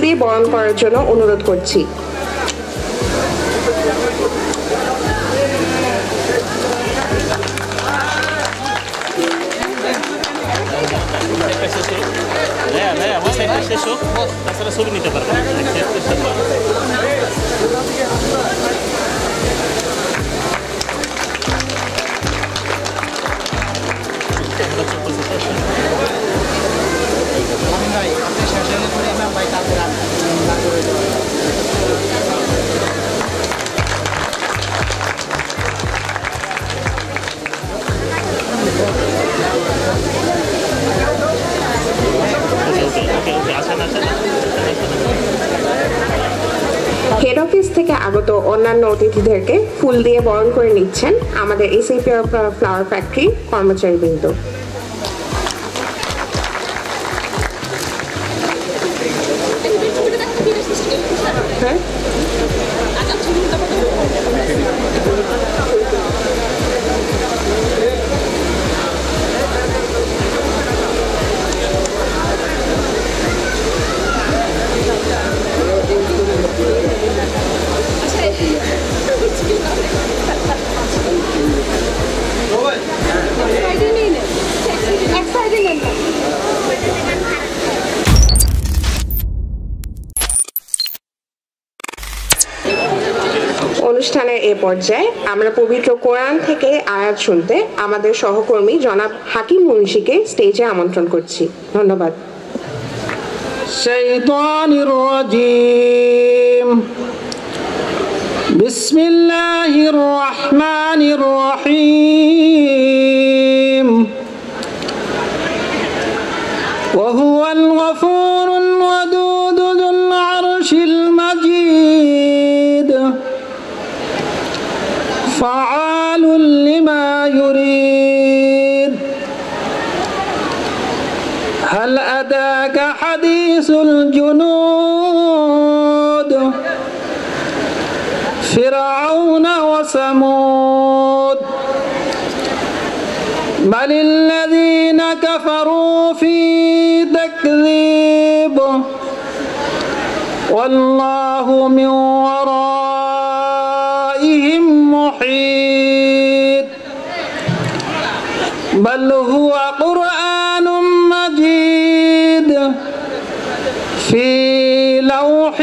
দিয়ে বরণ করার জন্য অনুরোধ করছি। ছবি নিতে পারবো। হেড অফিস থেকে আগত অন্যান্য অতিথিদেরকে ফুল দিয়ে বরণ করে নিচ্ছেন আমাদের এসএ পিওর ফ্লাওয়ার ফ্যাক্টরি কর্মচারীবৃন্দ। অনুষ্ঠানের এ পর্যায়ে আমরা পবিত্র কোরআন থেকে আয়াত শুনতে আমাদের সহকর্মী জনাব হাকিম মুন্সিকে স্টেজে আমন্ত্রণ করছি। ধন্যবাদ। শাইতানির রাজিম। বিসমিল্লাহির রহমানির রহিম। ওয়া হুয়াল গফুরুল ওয়াদুদ যুল আরশিল মাজিদ। فعال لما يريد. هل أتاك حديث الجنود فرعون وثمود بل الذين كفروا في تكذيب والله من ورائهم محيط بل هو قرآن مجيد في لوح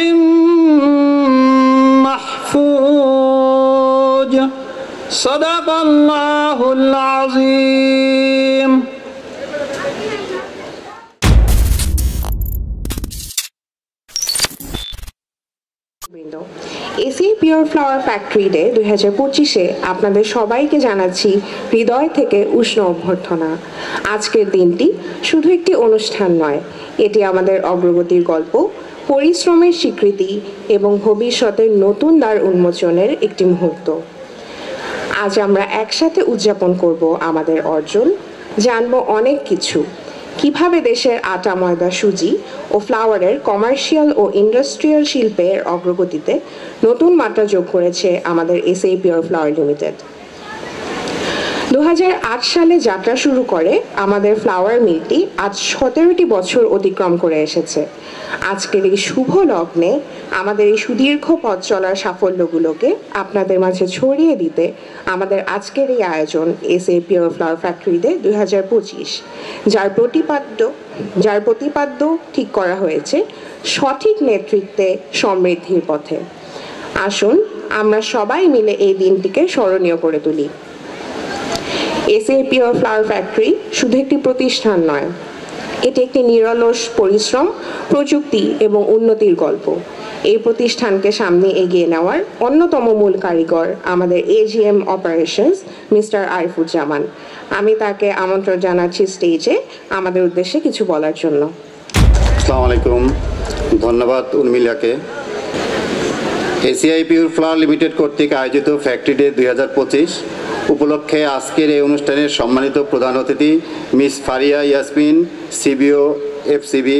محفوظ صدق الله العظيم. SA pure flour factory day 2025-এ আপনাদের সবাইকে জানাচ্ছি হৃদয় থেকে উষ্ণ অভ্যর্থনা। আজকের দিনটি শুধু একটি অনুষ্ঠান নয়, এটি আমাদের অগ্রগতির গল্প, পরিশ্রমের স্বীকৃতি এবং ভবিষ্যতের নতুন দ্বার উন্মোচনের একটি মুহূর্ত। আজ আমরা একসাথে উদযাপন করব আমাদের অর্জন, জানব অনেক কিছু, কিভাবে দেশের আটা, ময়দা, সুজি ও ফ্লাওয়ারের কমার্শিয়াল ও ইন্ডাস্ট্রিয়াল শিল্পের অগ্রগতিতে নতুন মাত্রা যোগ করেছে আমাদের এসএ পিওর ফ্লাওয়ার লিমিটেড। 2008 সালে যাত্রা শুরু করে আমাদের ফ্লাওয়ার মিলটি আজ 17টি বছর অতিক্রম করে এসেছে। আজকের এই শুভ লগ্নে আমাদের এই সুদীর্ঘ পথ চলার সাফল্যগুলোকে আপনাদের মাঝে ছড়িয়ে দিতে আমাদের আজকের এই আয়োজন SA pure flour factory day 2025, যার প্রতিপাদ্য ঠিক করা হয়েছে সঠিক নেতৃত্বে সমৃদ্ধির পথে। আসুন আমরা সবাই মিলে এই দিনটিকে স্মরণীয় করে তুলি। এসএ পিওর ফ্লাওয়ার ফ্যাক্টরি শুধু একটি প্রতিষ্ঠান নয়, এটি একটি নিরলস পরিশ্রম, প্রযুক্তি এবং উন্নতির গল্প। এই প্রতিষ্ঠানকে সামনে এগিয়ে নেওয়ার অন্যতম মূল কারিগর আমাদের এজিএম অপারেশনস মিস্টার আরিফুজ্জামান। আমি তাকে আমন্ত্রণ জানাচ্ছি স্টেজে আমাদের উদ্দেশ্যে কিছু বলার জন্য। আসসালামু আলাইকুম। ধন্যবাদ উর্মিলাকে। এসিআই পিওর ফ্লাওয়ার লিমিটেড কর্তৃক আয়োজিত ফ্যাক্টরি ডে 2025 উপলক্ষে আজকের এই অনুষ্ঠানের সম্মানিত প্রধান অতিথি miss Faria Yasmin, CBO FCB,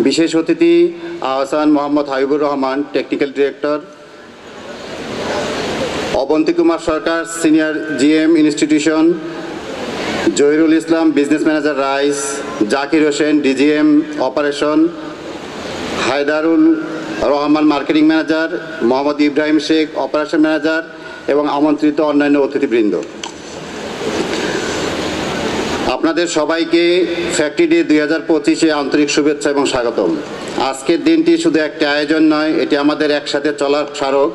বিশেষ অতিথি Ahsan Mohammad Habibur Rahman, technical director, Abanti Kumar Sarkar, senior GM institution, Zahirul Islam, business manager rice, Zakir Hossain, DGM operation, Haidarul Rahman marketing manager, Mohammad Ibrahim Sheikh operation manager এবং আমন্ত্রিত অন্যান্য অতিথিবৃন্দ, আপনাদের সবাইকে ফ্যাক্টরি ডে 2025-এ আন্তরিক শুভেচ্ছা এবং স্বাগতম। আজকের দিনটি শুধু একটা আয়োজন নয়, এটি আমাদের একসাথে চলার স্মারক,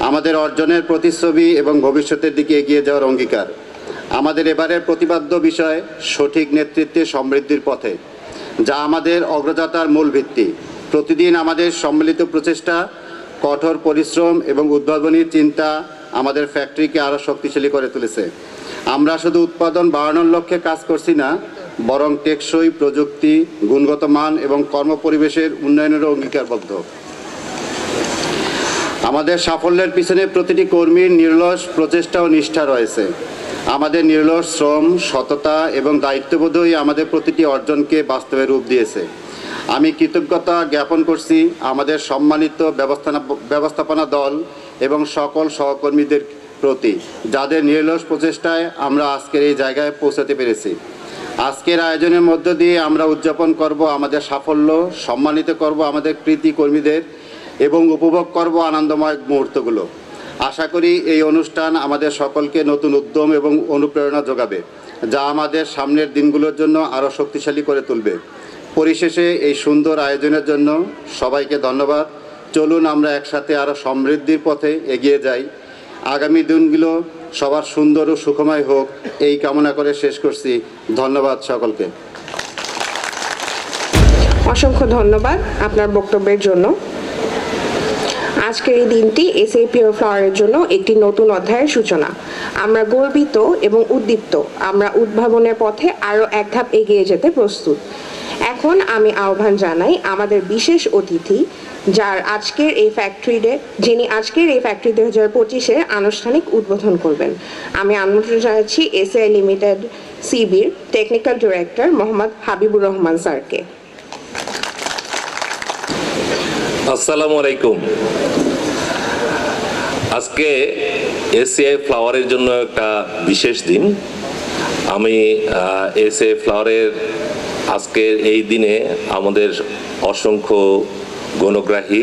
আমাদের অর্জনের প্রতিচ্ছবি এবং ভবিষ্যতের দিকে এগিয়ে যাওয়ার অঙ্গীকার। আমাদের এবারের প্রতিপাদ্য বিষয় সঠিক নেতৃত্বে সমৃদ্ধির পথে, যা আমাদের অগ্রযাত্রার মূল ভিত্তি। প্রতিদিন আমাদের সম্মিলিত প্রচেষ্টা, কঠোর পরিশ্রম এবং উদ্ভাবনী চিন্তা আমাদের ফ্যাক্টরিকে আরও শক্তিশালী করে তুলেছে। আমরা শুধু উৎপাদন বাড়ানোর লক্ষ্যে কাজ করছি না, বরং টেকসই প্রযুক্তি, গুণগত মান এবং কর্মপরিবেশের উন্নয়নেরও অঙ্গীকারবদ্ধ। আমাদের সাফল্যের পিছনে প্রতিটি কর্মীর নিরলস প্রচেষ্টা ও নিষ্ঠা রয়েছে। আমাদের নিরলস শ্রম, সততা এবং দায়িত্ববোধই আমাদের প্রতিটি অর্জনকে বাস্তবে রূপ দিয়েছে। আমি কৃতজ্ঞতা জ্ঞাপন করছি আমাদের সম্মানিত ব্যবস্থাপনা দল এবং সকল সহকর্মীদের প্রতি, যাদের নিরলস প্রচেষ্টায় আমরা আজকের এই জায়গায় পৌঁছাতে পেরেছি। আজকের আয়োজনের মধ্য দিয়ে আমরা উদযাপন করব আমাদের সাফল্য, সম্মানিত করব আমাদের কৃতি কর্মীদের এবং উপভোগ করব আনন্দময় মুহূর্তগুলো। আশা করি এই অনুষ্ঠান আমাদের সকলকে নতুন উদ্যম এবং অনুপ্রেরণা যোগাবে, যা আমাদের সামনের দিনগুলোর জন্য আরও শক্তিশালী করে তুলবে। পরিশেষে এই সুন্দর আয়োজনের জন্য সবাইকে ধন্যবাদ। চলুন আমরা একসাথে আরও সমৃদ্ধির পথে এগিয়ে যাই। আগামী দিনগুলো সবার সুন্দর ও সুখময় হোক, এই কামনা করে শেষ করছি। ধন্যবাদ সকলকে। অসংখ্য ধন্যবাদ আপনার বক্তব্যের জন্য। আজকের এই দিনটি এসএ পিওর ফ্লাওয়ারের জন্য একটি নতুন অধ্যায়ের সূচনা। আমরা গর্বিত এবং উদ্দীপ্ত। আমরা উদ্ভাবনের পথে আরও এক ধাপ এগিয়ে যেতে প্রস্তুত। এখন আমি আহ্বান জানাই আমাদের বিশেষ অতিথি, যিনি আজকের এই ফ্যাক্টরি 2025-এর আনুষ্ঠানিক উদ্বোধন করবেন। আমি আমন্ত্রণ জানাচ্ছি এসএআই লিমিটেড সিবির টেকনিক্যাল ডিরেক্টর মোহাম্মদ হাবিবুর রহমান স্যারকে। আসসালামু আলাইকুম। আজকে এসিআই ফ্লাওয়ারের জন্য একটা বিশেষ দিন। আমি এসিআই ফ্লাওয়ারের আজকের এই দিনে আমাদের অসংখ্য গণগ্রাহী,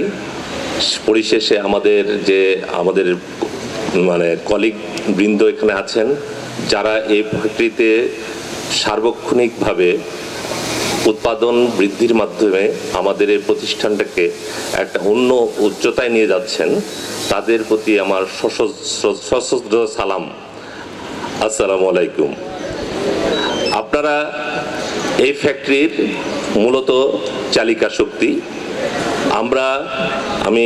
পরিশেষে আমাদের কলিগ বৃন্দ এখানে আছেন, যারা এই ফ্যাক্টরিতে সার্বক্ষণিকভাবে উৎপাদন বৃদ্ধির মাধ্যমে আমাদের এই প্রতিষ্ঠানটাকে একটা অন্য উচ্চতায় নিয়ে যাচ্ছেন, তাদের প্রতি আমার সশস্ত্র সালাম। আসসালামু আলাইকুম। আপনারা এই ফ্যাক্টরির মূলত চালিকা শক্তি। আমি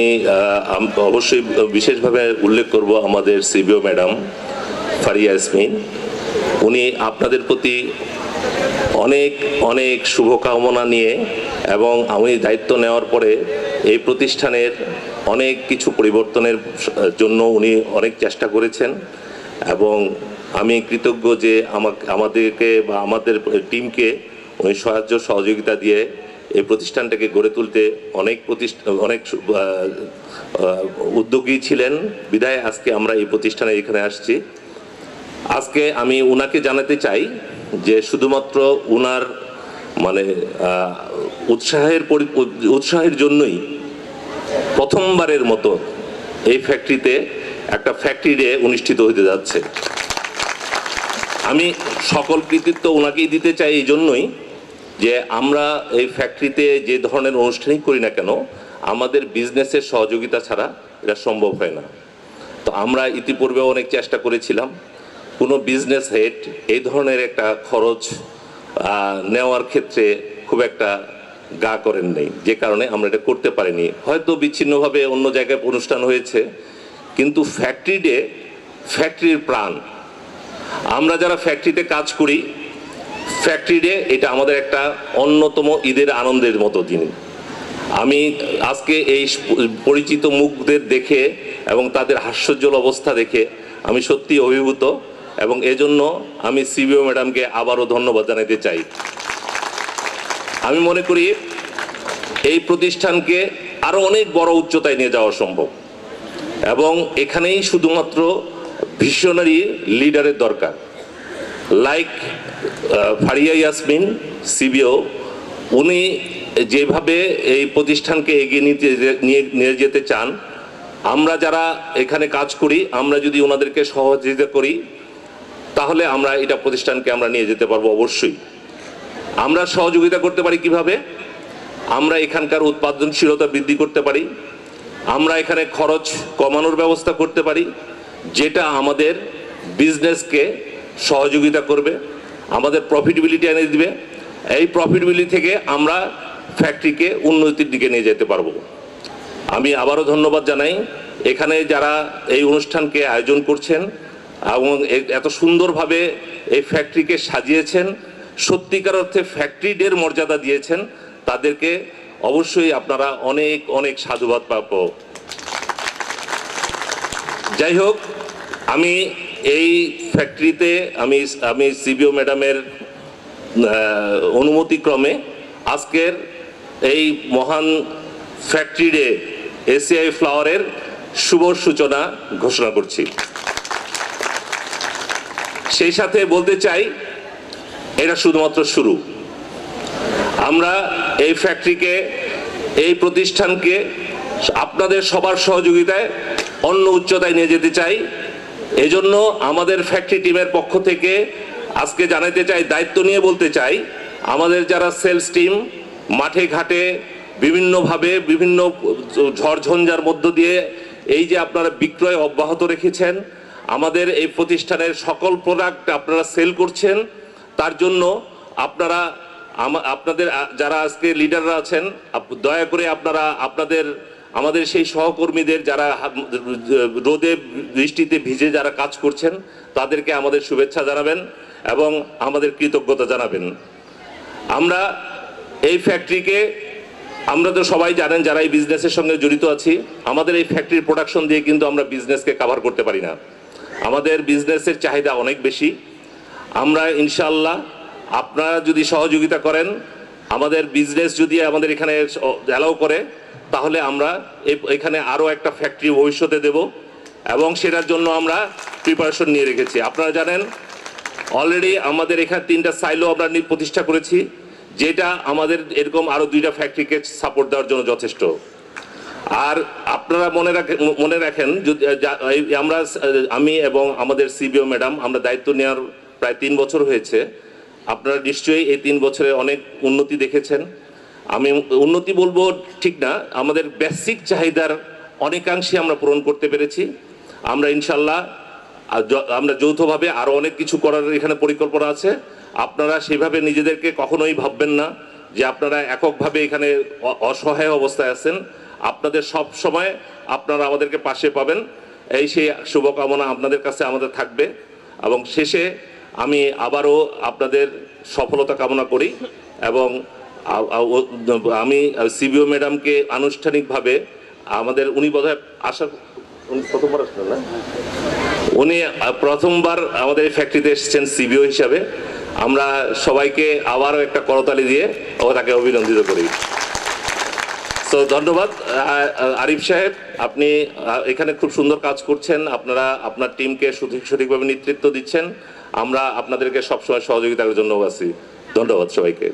অবশ্যই বিশেষভাবে উল্লেখ করব আমাদের সিবিও ম্যাডাম ফারিয়া ইয়াসমিন। উনি আপনাদের প্রতি অনেক অনেক শুভকামনা নিয়ে এবং আমি দায়িত্ব নেওয়ার পরে এই প্রতিষ্ঠানের অনেক কিছু পরিবর্তনের জন্য উনি অনেক চেষ্টা করেছেন এবং আমি কৃতজ্ঞ যে আমাদেরকে বা আমাদের টিমকে উনি সাহায্য সহযোগিতা দিয়ে এই প্রতিষ্ঠানটাকে গড়ে তুলতে অনেক উদ্যোগী ছিলেন। বিধায় আজকে আমরা এই প্রতিষ্ঠানে এখানে আসছি। আজকে আমি উনাকে জানাতে চাই যে শুধুমাত্র উনার উৎসাহের জন্যই প্রথমবারের মতো এই ফ্যাক্টরিতে একটা ফ্যাক্টরি ডে অনুষ্ঠিত হতে যাচ্ছে। আমি সকল কৃতিত্ব ওনাকেই দিতে চাই এই জন্যই যে আমরা এই ফ্যাক্টরিতে যে ধরনের অনুষ্ঠানই করি না কেন, আমাদের বিজনেসের সহযোগিতা ছাড়া এটা সম্ভব হয় না। তো আমরা ইতিপূর্বে অনেক চেষ্টা করেছিলাম, কোনো বিজনেস হেড এই ধরনের একটা খরচ নেওয়ার ক্ষেত্রে খুব একটা গা করেন নেই, যে কারণে আমরা এটা করতে পারিনি। হয়তো বিচ্ছিন্নভাবে অন্য জায়গায় অনুষ্ঠান হয়েছে, কিন্তু ফ্যাক্টরি ডে ফ্যাক্টরির প্রাণ। আমরা যারা ফ্যাক্টরিতে কাজ করি, ফ্যাক্টরি ডে এটা আমাদের একটা অন্যতম ঈদের আনন্দের মতো দিন। আমি আজকে এই পরিচিত মুখদের দেখে এবং তাদের হাস্যোজ্জ্বল অবস্থা দেখে আমি সত্যি অভিভূত এবং এজন্য আমি সিবিও ম্যাডামকে আবারও ধন্যবাদ জানাতে চাই। আমি মনে করি এই প্রতিষ্ঠানকে আরো অনেক বড় উচ্চতায় নিয়ে যাওয়া সম্ভব এবং এখানেই শুধুমাত্র ভিশনারি লিডারের দরকার। লাইক ফারিয়া ইয়াসমিন সিবিও, উনি যেভাবে এই প্রতিষ্ঠানকে এগিয়ে নিয়ে যেতে চান, আমরা যারা এখানে কাজ করি আমরা যদি ওনাদেরকে সহযোগিতা করি তাহলে আমরা এটা প্রতিষ্ঠানকে আমরা নিয়ে যেতে পারবো। অবশ্যই আমরা সহযোগিতা করতে পারি কিভাবে? আমরা এখানকার উৎপাদনশীলতা বৃদ্ধি করতে পারি, আমরা এখানে খরচ কমানোর ব্যবস্থা করতে পারি, যেটা আমাদের বিজনেসকে সহযোগিতা করবে, আমাদের প্রফিটেবিলিটি এনে দিবে। এই প্রফিটেবিলিটি থেকে আমরা ফ্যাক্টরিকে উন্নতির দিকে নিয়ে যেতে পারবো। আমি আবারও ধন্যবাদ জানাই এখানে যারা এই অনুষ্ঠানকে আয়োজন করছেন এবং এত সুন্দরভাবে এই ফ্যাক্টরিকে সাজিয়েছেন, সত্যিকার অর্থে ফ্যাক্টরি ডের মর্যাদা দিয়েছেন, তাদেরকে অবশ্যই আপনারা অনেক অনেক সাধুবাদ প্রাপ্য। যাই হোক, আমি এই ফ্যাক্টরিতে আমি সিবিও ম্যাডামের অনুমতিক্রমে আজকের এই মহান ফ্যাক্টরি ডে এসিআই ফ্লাওয়ারের শুভ সূচনা ঘোষণা করছি। সেই সাথে বলতে চাই এটা শুধুমাত্র শুরু। আমরা এই ফ্যাক্টরিকে, এই প্রতিষ্ঠানকে আপনাদের সবার সহযোগিতায় অন্য উচ্চতায় নিয়ে যেতে চাই। এজন্য আমাদের ফ্যাক্টরি টিমের পক্ষ থেকে আজকে জানাতে চাই, দায়িত্ব নিয়ে বলতে চাই, আমাদের যারা সেলস টিম মাঠে ঘাটে বিভিন্নভাবে বিভিন্ন ঝড়ঝঞ্ঝার মধ্য দিয়ে এই যে আপনারা বিক্রয় অব্যাহত রেখেছেন, আমাদের এই প্রতিষ্ঠানের সকল প্রোডাক্ট আপনারা সেল করছেন, তার জন্য আপনারা আপনাদের যারা আজকে লিডাররা আছেন দয়া করে আপনারা আমাদের সেই সহকর্মীদের যারা রোদে বৃষ্টিতে ভিজে যারা কাজ করছেন তাদেরকে আমাদের শুভেচ্ছা জানাবেন এবং আমাদের কৃতজ্ঞতা জানাবেন। আমরা এই ফ্যাক্টরিকে, আমরা তো সবাই জানেন যারা এই বিজনেসের সঙ্গে জড়িত আছি, আমাদের এই ফ্যাক্টরির প্রোডাকশন দিয়ে কিন্তু আমরা বিজনেসকে কভার করতে পারি না। আমাদের বিজনেসের চাহিদা অনেক বেশি। আমরা ইনশাআল্লাহ আপনারা যদি সহযোগিতা করেন, আমাদের বিজনেস যদি আমাদের এখানে অ্যালাউ করে, তাহলে আমরা এখানে আরও একটা ফ্যাক্টরি ভবিষ্যতে দেব এবং সেটার জন্য আমরা প্রিপারেশন নিয়ে রেখেছি। আপনারা জানেন অলরেডি আমাদের এখানে 3টা সাইলো আমরা প্রতিষ্ঠা করেছি, যেটা আমাদের এরকম আরও 2টা ফ্যাক্টরিকে সাপোর্ট দেওয়ার জন্য যথেষ্ট। আর আপনারা মনে রাখেন আমি এবং আমাদের সিবিও ম্যাডাম আমরা দায়িত্ব নেওয়ার প্রায় 3 বছর হয়েছে। আপনারা নিশ্চয়ই এই 3 বছরে অনেক উন্নতি দেখেছেন। আমি উন্নতি বলবো ঠিক না, আমাদের বেসিক চাহিদার অনেকাংশে আমরা পূরণ করতে পেরেছি। আমরা ইনশাল্লাহ আমরা যৌথভাবে আরও অনেক কিছু করার এখানে পরিকল্পনা আছে। আপনারা সেভাবে নিজেদেরকে কখনোই ভাববেন না যে আপনারা এককভাবে এখানে অসহায় অবস্থায় আছেন। আপনাদের সব সময় আপনারা আমাদেরকে পাশে পাবেন, এই সেই শুভকামনা আপনাদের কাছে আমাদের থাকবে। এবং শেষে আমি আবারও আপনাদের সফলতা কামনা করি এবং আমি সিবিও ম্যাডামকে আনুষ্ঠানিকভাবে উনি বোধহয় প্রথমবার আসলেন না, উনি প্রথমবার আমাদের ফ্যাক্টরিতে এসেছেন সিবিও হিসাবে। আমরা সবাইকে আবারও একটা করতালি দিয়ে তাকে অভিনন্দিত করি। তো ধন্যবাদ আরিফ সাহেব, আপনি এখানে খুব সুন্দর কাজ করছেন, আপনারা আপনার টিমকে সঠিকভাবে নেতৃত্ব দিচ্ছেন। আমরা আপনাদেরকে সবসময় সহযোগিতার জন্য আছি। ধন্যবাদ সবাইকে।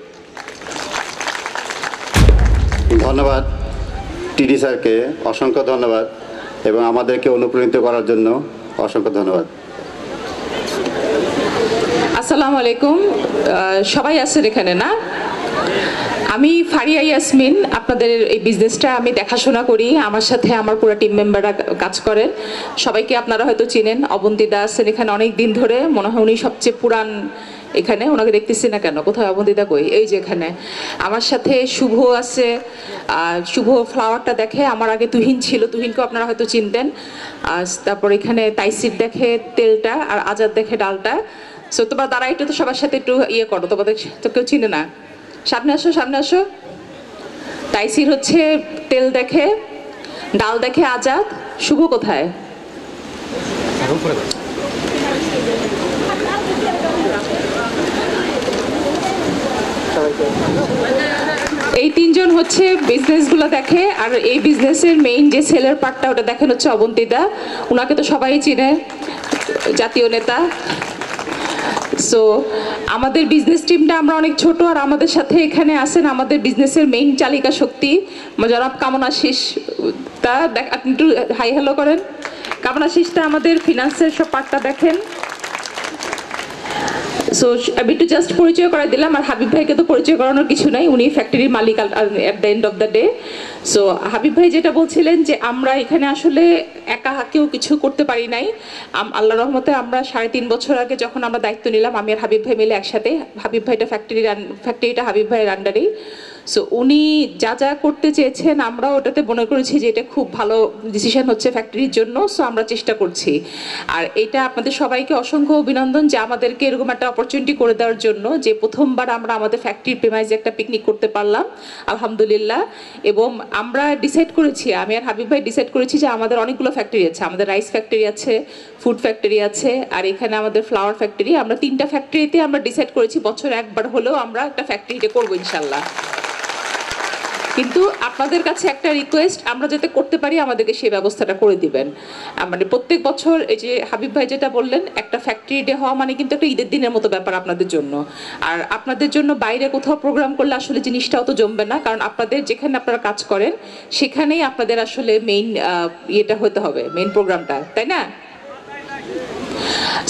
ধন্যবাদ টিডি স্যারকে, অসংখ্য ধন্যবাদ এবং আমাদেরকে অনুপ্রাণিত করার জন্য অসংখ্য ধন্যবাদ। আসসালামু আলাইকুম, সবাই আছেন এখানে না? আমি ফারিয়া ইয়াসমিন, আপনাদের এই বিজনেসটা আমি দেখাশোনা করি, আমার সাথে আমার পুরো টিম মেম্বাররা কাজ করেন। সবাইকে আপনারা হয়তো চিনেন, অবন্তিদা আছেন এখানে অনেক দিন ধরে, মনে হয় উনি সবচেয়ে পুরান এখানে। ওনাকে দেখতেছি না কেন, কোথায় অবন্তিদা কই? এই যে এখানে আমার সাথে শুভ আছে। শুভ ফ্লাওয়ারটা দেখে, আমার আগে তুহিন ছিল, তুহিনকেও আপনারা হয়তো চিনতেন। তারপর এখানে তাইসির দেখে তেলটা, আর আজাদ দেখে ডালটা। সো তোমরা তারা একটু তো সবার সাথে একটু ইয়ে করো, তোমাদের তো কেউ চিনে না। সামনে আসো, সামনে আসো। তাইসির হচ্ছে তেল দেখে, ডাল দেখে আজাদ। শুভ কোথায়? এই 3 জন হচ্ছে বিজনেসগুলো দেখে, আর এই বিজনেসের মেইন যে সেলের পার্টটা ওটা দেখেন হচ্ছে অবন্তিদা। ওনাকে তো সবাই চিনে, জাতীয় নেতা। সো আমাদের বিজনেস টিমটা আমরা অনেক ছোট, আর আমাদের সাথে এখানে আছেন আমাদের বিজনেসের মেইন চালিকা শক্তি জনাব কামনাশিস। তা আপনি একটু হাই হ্যালো করেন। কামনাশিসটা আমাদের ফিনান্সের সব পার্টটা দেখেন। সো আমি একটু জাস্ট পরিচয় করে দিলাম, আর হাবিব ভাইকে তো পরিচয় করানোর কিছু নাই, উনি ফ্যাক্টরির মালিক at the end of the day. So Habib ভাই যেটা বলছিলেন যে আমরা এখানে আসলে একা কেউ কিছু করতে পারি নাই। আল্লাহ রহমতে আমরা 3.5 বছর আগে যখন আমরা দায়িত্ব নিলাম, আমি আর হাবিব ভাই মিলে একসাথে, হাবিব ভাইটা ফ্যাক্টরিটা হাবিব ভাইয়ের আন্ডারেই। সো উনি যা যা করতে চেয়েছেন আমরা ওটাতে মনে করেছি যে এটা খুব ভালো ডিসিশন হচ্ছে ফ্যাক্টরির জন্য। সো আমরা চেষ্টা করছি, আর এটা আপনাদের সবাইকে অসংখ্য অভিনন্দন যে আমাদেরকে এরকম একটা অপরচুনিটি করে দেওয়ার জন্য, যে প্রথমবার আমরা আমাদের ফ্যাক্টরির প্রেমাইজে একটা পিকনিক করতে পারলাম আলহামদুলিল্লাহ। এবং আমরা ডিসাইড করেছি, আমি আর হাবিব ভাই ডিসাইড করেছি যে আমাদের অনেকগুলো ফ্যাক্টরি আছে, আমাদের রাইস ফ্যাক্টরি আছে, ফুড ফ্যাক্টরি আছে, আর এখানে আমাদের ফ্লাওয়ার ফ্যাক্টরি। আমরা 3টা ফ্যাক্টরিতে আমরা ডিসাইড করেছি বছরে একবার হলেও আমরা একটা ফ্যাক্টরিতে করবো ইনশাল্লাহ। কিন্তু আপনাদের কাছে একটা রিকোয়েস্ট, আমরা যাতে করতে পারি আমাদেরকে সেই ব্যবস্থাটা করে দিবেন। মানে প্রত্যেক বছর এই যে হাবিব ভাই যেটা বললেন, একটা ফ্যাক্টরি ডে হওয়া মানে কিন্তু একটা ঈদের দিনের মতো ব্যাপার আপনাদের জন্য। আর আপনাদের জন্য বাইরে কোথাও প্রোগ্রাম করলে আসলে জিনিসটাও তো জমবে না, কারণ আপনাদের যেখানে আপনারা কাজ করেন সেখানেই আপনাদের আসলে মেইন ইয়েটা হতে হবে, মেইন প্রোগ্রামটা, তাই না?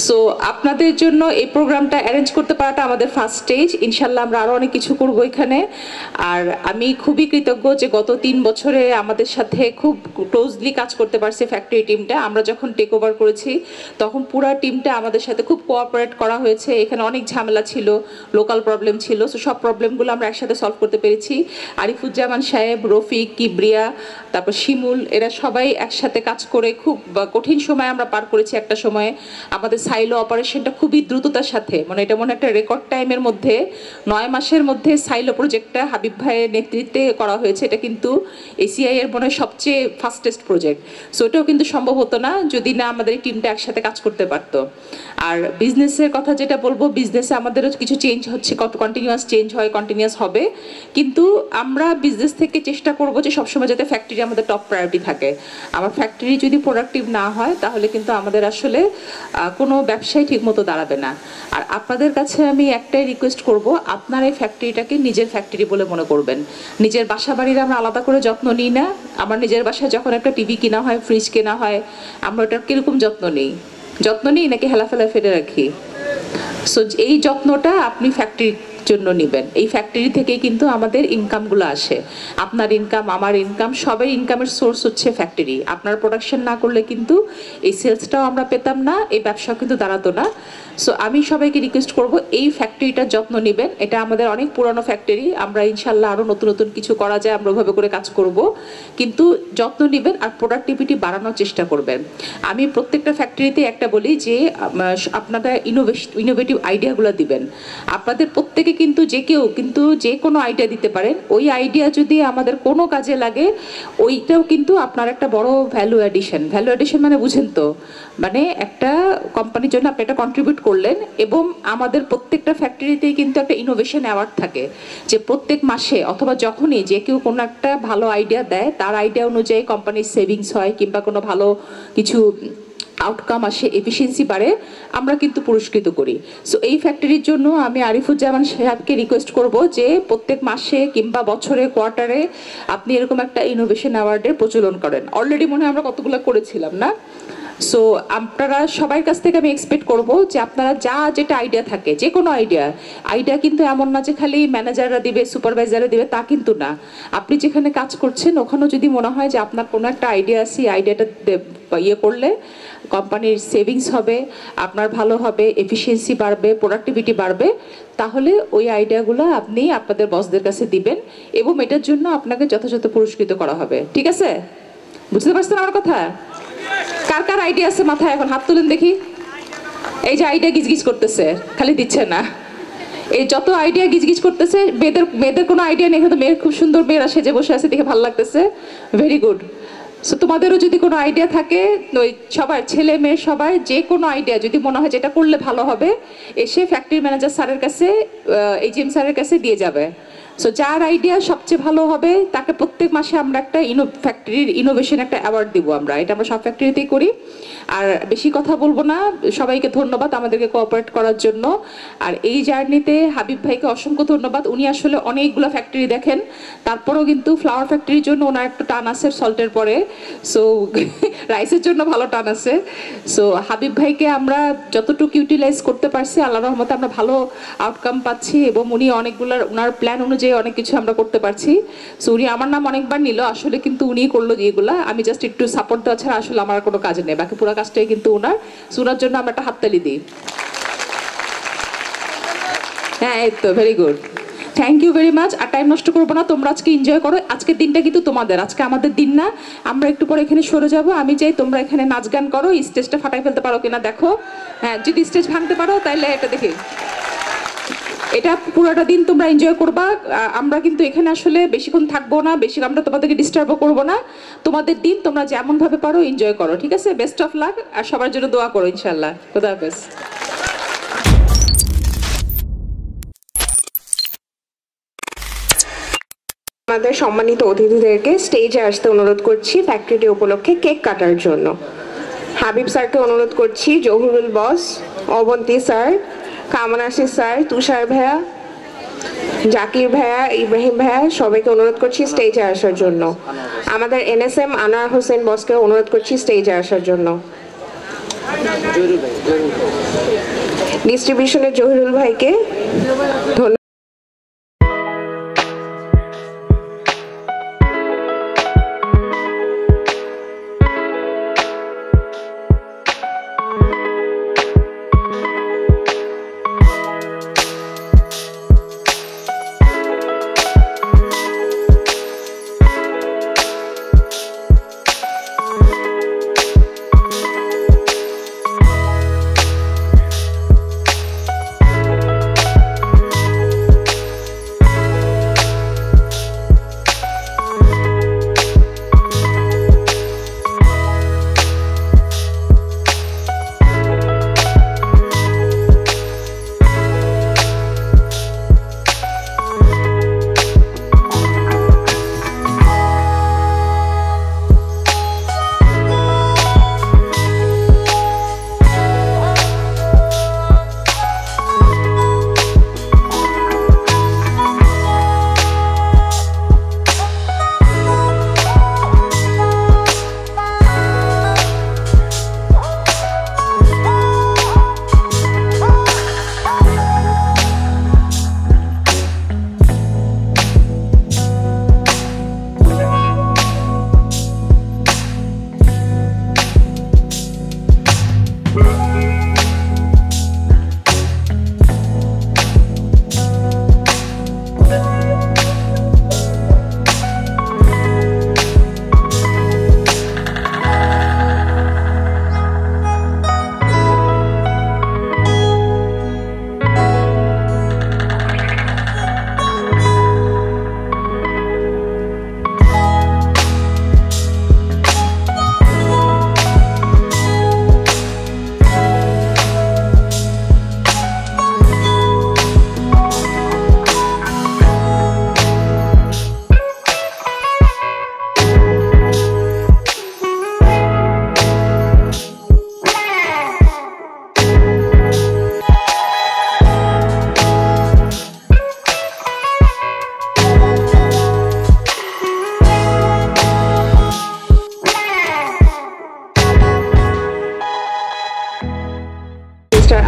সো আপনাদের জন্য এই প্রোগ্রামটা অ্যারেঞ্জ করতে পারাটা আমাদের ফার্স্ট স্টেজ। ইনশাল্লাহ আমরা আরও অনেক কিছু করব এখানে। আর আমি খুবই কৃতজ্ঞ যে গত 3 বছরে আমাদের সাথে খুব ক্লোজলি কাজ করতে পারছে ফ্যাক্টরি টিমটা। আমরা যখন টেক ওভার করেছি তখন পুরো টিমটা আমাদের সাথে খুব কোঅপারেট করা হয়েছে। এখানে অনেক ঝামেলা ছিল, লোকাল প্রবলেম ছিল, সো সব প্রবলেমগুলো আমরা একসাথে সলভ করতে পেরেছি। আরিফুজ্জামান সাহেব, রফিক, কিবরিয়া, তারপর শিমুল, এরা সবাই একসাথে কাজ করে খুব কঠিন সময় আমরা পার করেছি। একটা সময়ে আমাদের সাইলো অপারেশনটা খুবই দ্রুততার সাথে, মানে এটা মনে একটা রেকর্ড টাইমের মধ্যে 9 মাসের মধ্যে সাইলো প্রজেক্টটা হাবিব ভাইয়ের নেতৃত্বে করা হয়েছে। এটা কিন্তু এসিআই এর মনে হয় সবচেয়ে ফাস্টেস্ট প্রজেক্ট। সো এটাও কিন্তু সম্ভব হতো না যদি না আমাদের এই টিমটা একসাথে কাজ করতে পারতো। আর বিজনেসের কথা যেটা বলবো, বিজনেসে আমাদেরও কিছু চেঞ্জ হচ্ছে, কন্টিনিউয়াস চেঞ্জ হয়, কন্টিনিউয়াস হবে। কিন্তু আমরা বিজনেস থেকে চেষ্টা করবো যে সবসময় যাতে ফ্যাক্টরি আমাদের টপ প্রায়োরিটি থাকে। আমার ফ্যাক্টরি যদি প্রোডাক্টিভ না হয় তাহলে কিন্তু আমাদের আসলে কোনো ব্যবসায় ঠিকমতো দাঁড়াবে না। আর আপনাদের কাছে আমি একটাই রিকোয়েস্ট করব, আপনার এই ফ্যাক্টরিটাকে নিজের ফ্যাক্টরি বলে মনে করবেন। নিজের বাসা বাড়ির আমরা আলাদা করে যত্ন নিই না। আমার নিজের বাসায় যখন একটা টিভি কেনা হয়, ফ্রিজ কেনা হয়, আমরা ওটার কীরকম যত্ন নিই নাকি হেলাফেলা ফেলে রাখি? সো এই যত্নটা আপনি ফ্যাক্টরির জন্য নেবেন। এই ফ্যাক্টরি থেকেই কিন্তু আমাদের ইনকামগুলো আসে। আপনার ইনকাম, আমার ইনকাম, সবের ইনকামের সোর্স হচ্ছে ফ্যাক্টরি। আপনার প্রোডাকশন না করলে কিন্তু এই সেলসটাও আমরা পেতাম না, এই ব্যবসাও কিন্তু দাঁড়াতো না। সো আমি সবাইকে রিকোয়েস্ট করব এই ফ্যাক্টরিটার যত্ন নেবেন। এটা আমাদের অনেক পুরানো ফ্যাক্টরি, আমরা ইনশাল্লাহ আরও নতুন নতুন কিছু করা যায় আমরা ওইভাবে করে কাজ করব, কিন্তু যত্ন নেবেন আর প্রোডাক্টিভিটি বাড়ানোর চেষ্টা করবেন। আমি প্রত্যেকটা ফ্যাক্টরিতে একটা বলি যে আপনারা ইনোভেটিভ আইডিয়াগুলো দিবেন। আপনাদের প্রত্যেকে কিন্তু যে কোনো আইডিয়া দিতে পারেন। ওই আইডিয়া যদি আমাদের কোনো কাজে লাগে, ওইটাও কিন্তু আপনার একটা বড় ভ্যালু অ্যাডিশন মানে বুঝেন তো, মানে একটা কোম্পানির জন্য আপনি একটা কন্ট্রিবিউট করলেন। এবং আমাদের প্রত্যেকটা ফ্যাক্টরিতেই কিন্তু একটা ইনোভেশন অ্যাওয়ার্ড থাকে, যে প্রত্যেক মাসে অথবা যখনই যে কেউ কোনো একটা ভালো আইডিয়া দেয়, তার আইডিয়া অনুযায়ী কোম্পানির সেভিংস হয় কিংবা কোনো ভালো কিছু আউটকাম আসে, এফিসিয়েন্সি বাড়ে, আমরা কিন্তু পুরস্কৃত করি। সো এই ফ্যাক্টরির জন্য আমি আরিফুজ্জামান সাহেবকে রিকোয়েস্ট করব যে প্রত্যেক মাসে কিংবা বছরে, কোয়ার্টারে আপনি এরকম একটা ইনোভেশন অ্যাওয়ার্ডের প্রচলন করেন। অলরেডি মনে হয় আমরা কতগুলো করেছিলাম না? সো আপনারা সবার কাছ থেকে আমি এক্সপেক্ট করব যে আপনারা যেটা আইডিয়া থাকে, যে কোনো আইডিয়া কিন্তু এমন না যে খালি ম্যানেজাররা দিবে, সুপারভাইজাররা দিবে, তা কিন্তু না। আপনি যেখানে কাজ করছেন ওখানেও যদি মনে হয় যে আপনার কোনো একটা আইডিয়া আছে, আইডিয়াটা ইয়ে করলে কোম্পানির সেভিংস হবে, আপনার ভালো হবে, এফিসিয়েন্সি বাড়বে, প্রোডাক্টিভিটি বাড়বে, তাহলে ওই আইডিয়াগুলো আপনি আপনাদের বসদের কাছে দিবেন এবং এটার জন্য আপনাকে যথাযথ পুরস্কৃত করা হবে। ঠিক আছে? বুঝতে পারছেন আমার কথা? কার কার আইডিয়া আছে মাথায় এখন হাত তুলেন দেখি। এই যে আইডিয়া গিজগিজ করতেছে, খালি দিচ্ছে না, এই যত আইডিয়া গিজগিজ করতেছে, মেয়েদের কোনো আইডিয়া নেই, হয়তো মেয়ের খুব সুন্দর মেয়েরা সেজে বসে আছে, দেখে ভালো লাগতেছে, ভেরি গুড। সো তোমাদেরও যদি কোনো আইডিয়া থাকে, ওই সবার ছেলে মেয়ে সবাই যে কোনো আইডিয়া যদি মনে হয় যেটা করলে ভালো হবে, এসে ফ্যাক্টরি ম্যানেজার স্যারের কাছে, এইচএম স্যারের কাছে দিয়ে যাবে। সো যার আইডিয়া সবচেয়ে ভালো হবে তাকে প্রত্যেক মাসে আমরা একটা ফ্যাক্টরির ইনোভেশন একটা অ্যাওয়ার্ড দিব আমরা, এটা আমরা সব ফ্যাক্টরিতেই করি। আর বেশি কথা বলবো না, সবাইকে ধন্যবাদ আমাদেরকে কোঅপারেট করার জন্য। আর এই জার্নিতে হাবিব ভাইকে অসংখ্য ধন্যবাদ, উনি আসলে অনেকগুলো ফ্যাক্টরি দেখেন, তারপরেও কিন্তু ফ্লাওয়ার ফ্যাক্টরির জন্য ওনার একটু টান আছে সল্টের পরে, সো রাইসের জন্য ভালো টান আছে। সো হাবিব ভাইকে আমরা যতটুকু ইউটিলাইজ করতে পারছি আল্লাহর রহমতে আমরা ভালো আউটকাম পাচ্ছি, এবং উনি অনেকগুলো ওনার প্ল্যান অনুযায়ী অনেক কিছু আমরা করতে পারছি। সো উনি আমার নাম অনেকবার নিল, আসলে কিন্তু উনিই করলো যেগুলা, আমি জাস্ট একটু সাপোর্ট দেওয়া ছাড়া আসলে আমার কোনো কাজ নেই, বাকি পুরো কাজটাই কিন্তু ওনার। সো ওনার জন্য আমরা একটা হাততালি দিই। হ্যাঁ, এই তো very good, thank you very much. আর টাইম নষ্ট করবো না, তোমরা আজকে এনজয় করো, আজকের দিনটা কিন্তু তোমাদের, আজকে আমাদের দিন না। আমরা একটু পরে এখানে সরে যাব, আমি চাই তোমরা এখানে নাচ গান করো, স্টেজটা ফাটাই ফেলতে পারো কিনা দেখো। হ্যাঁ, যদি স্টেজ ভাঙতে পারো তাহলে এটা দেখি, এটা পুরোটা দিন তোমরা এনজয় করবা। আমরা কিন্তু এখানে আসলে বেশিক্ষণ থাকবো না, বেশি আমরা তোমাদেরকে ডিস্টার্বও করবো না। তোমাদের দিন তোমরা যেমন ভাবে পারো এনজয় করো, ঠিক আছে? বেস্ট অফ লাক, আর সবার জন্য দোয়া করো ইনশাল্লাহ। খোদা হাফেজ। আমাদের সম্মানিত অতিথিদেরকে স্টেজে আসতে অনুরোধ করছি ফ্যাক্টরি ডে উপলক্ষে কেক কাটার জন্য। হাবিব স্যারকে অনুরোধ করছি, জহুরুল বস, অবন্তী স্যার, কামনাসি স্যার, তুষার ভাইয়া, জাকির ভাইয়া, ইব্রাহিম ভাইয়া, সবাইকে অনুরোধ করছি স্টেজে আসার জন্য। আমাদের NSM আনোয়ার হোসেন বসকে অনুরোধ করছি স্টেজে আসার জন্য। ডিস্ট্রিবিউশনের জহিরুল ভাইকে ধন্যবাদ।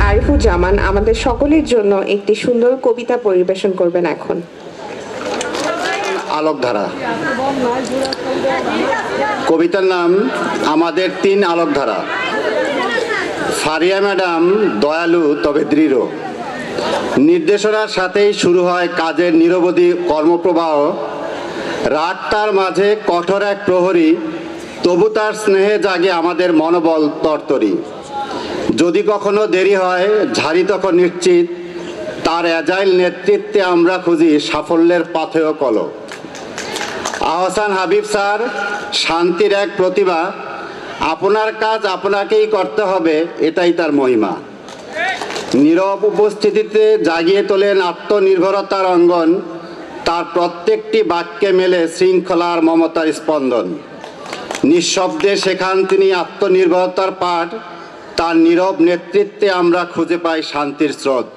আরিফুজ্জামান আমাদের সকলের জন্য একটি সুন্দর কবিতা পরিবেশন করবেন এখন। আলোকধারা। কবিতার নাম আমাদের 3 আলোকধারা। ফারিয়া ম্যাডাম দয়ালু তবে দৃঢ়, নির্দেশনার সাথেই শুরু হয় কাজের নিরবধি কর্মপ্রবাহ। রাত তার মাঝে কঠোর এক প্রহরী, তবু তার স্নেহে জাগে আমাদের মনোবল তরতরি। যদি কখনো দেরি হয় ঝাড়ি তখন নিশ্চিত, তার অ্যাজাইল নেতৃত্বে আমরা খুঁজি সাফল্যের পাথেয় কলক। আহসান হাবিব স্যার শান্তির এক প্রতিভা, আপনার কাজ আপনাকেই করতে হবে, এটাই তার মহিমা। নীরব উপস্থিতিতে জাগিয়ে তোলেন আত্মনির্ভরতার অঙ্গন, তার প্রত্যেকটি বাক্যে মেলে শৃঙ্খলার মমতার স্পন্দন। নিঃশব্দে শেখান তিনি আত্মনির্ভরতার পাঠ, তার নীরব নেতৃত্বে আমরা খুঁজে পাই শান্তির স্রোত।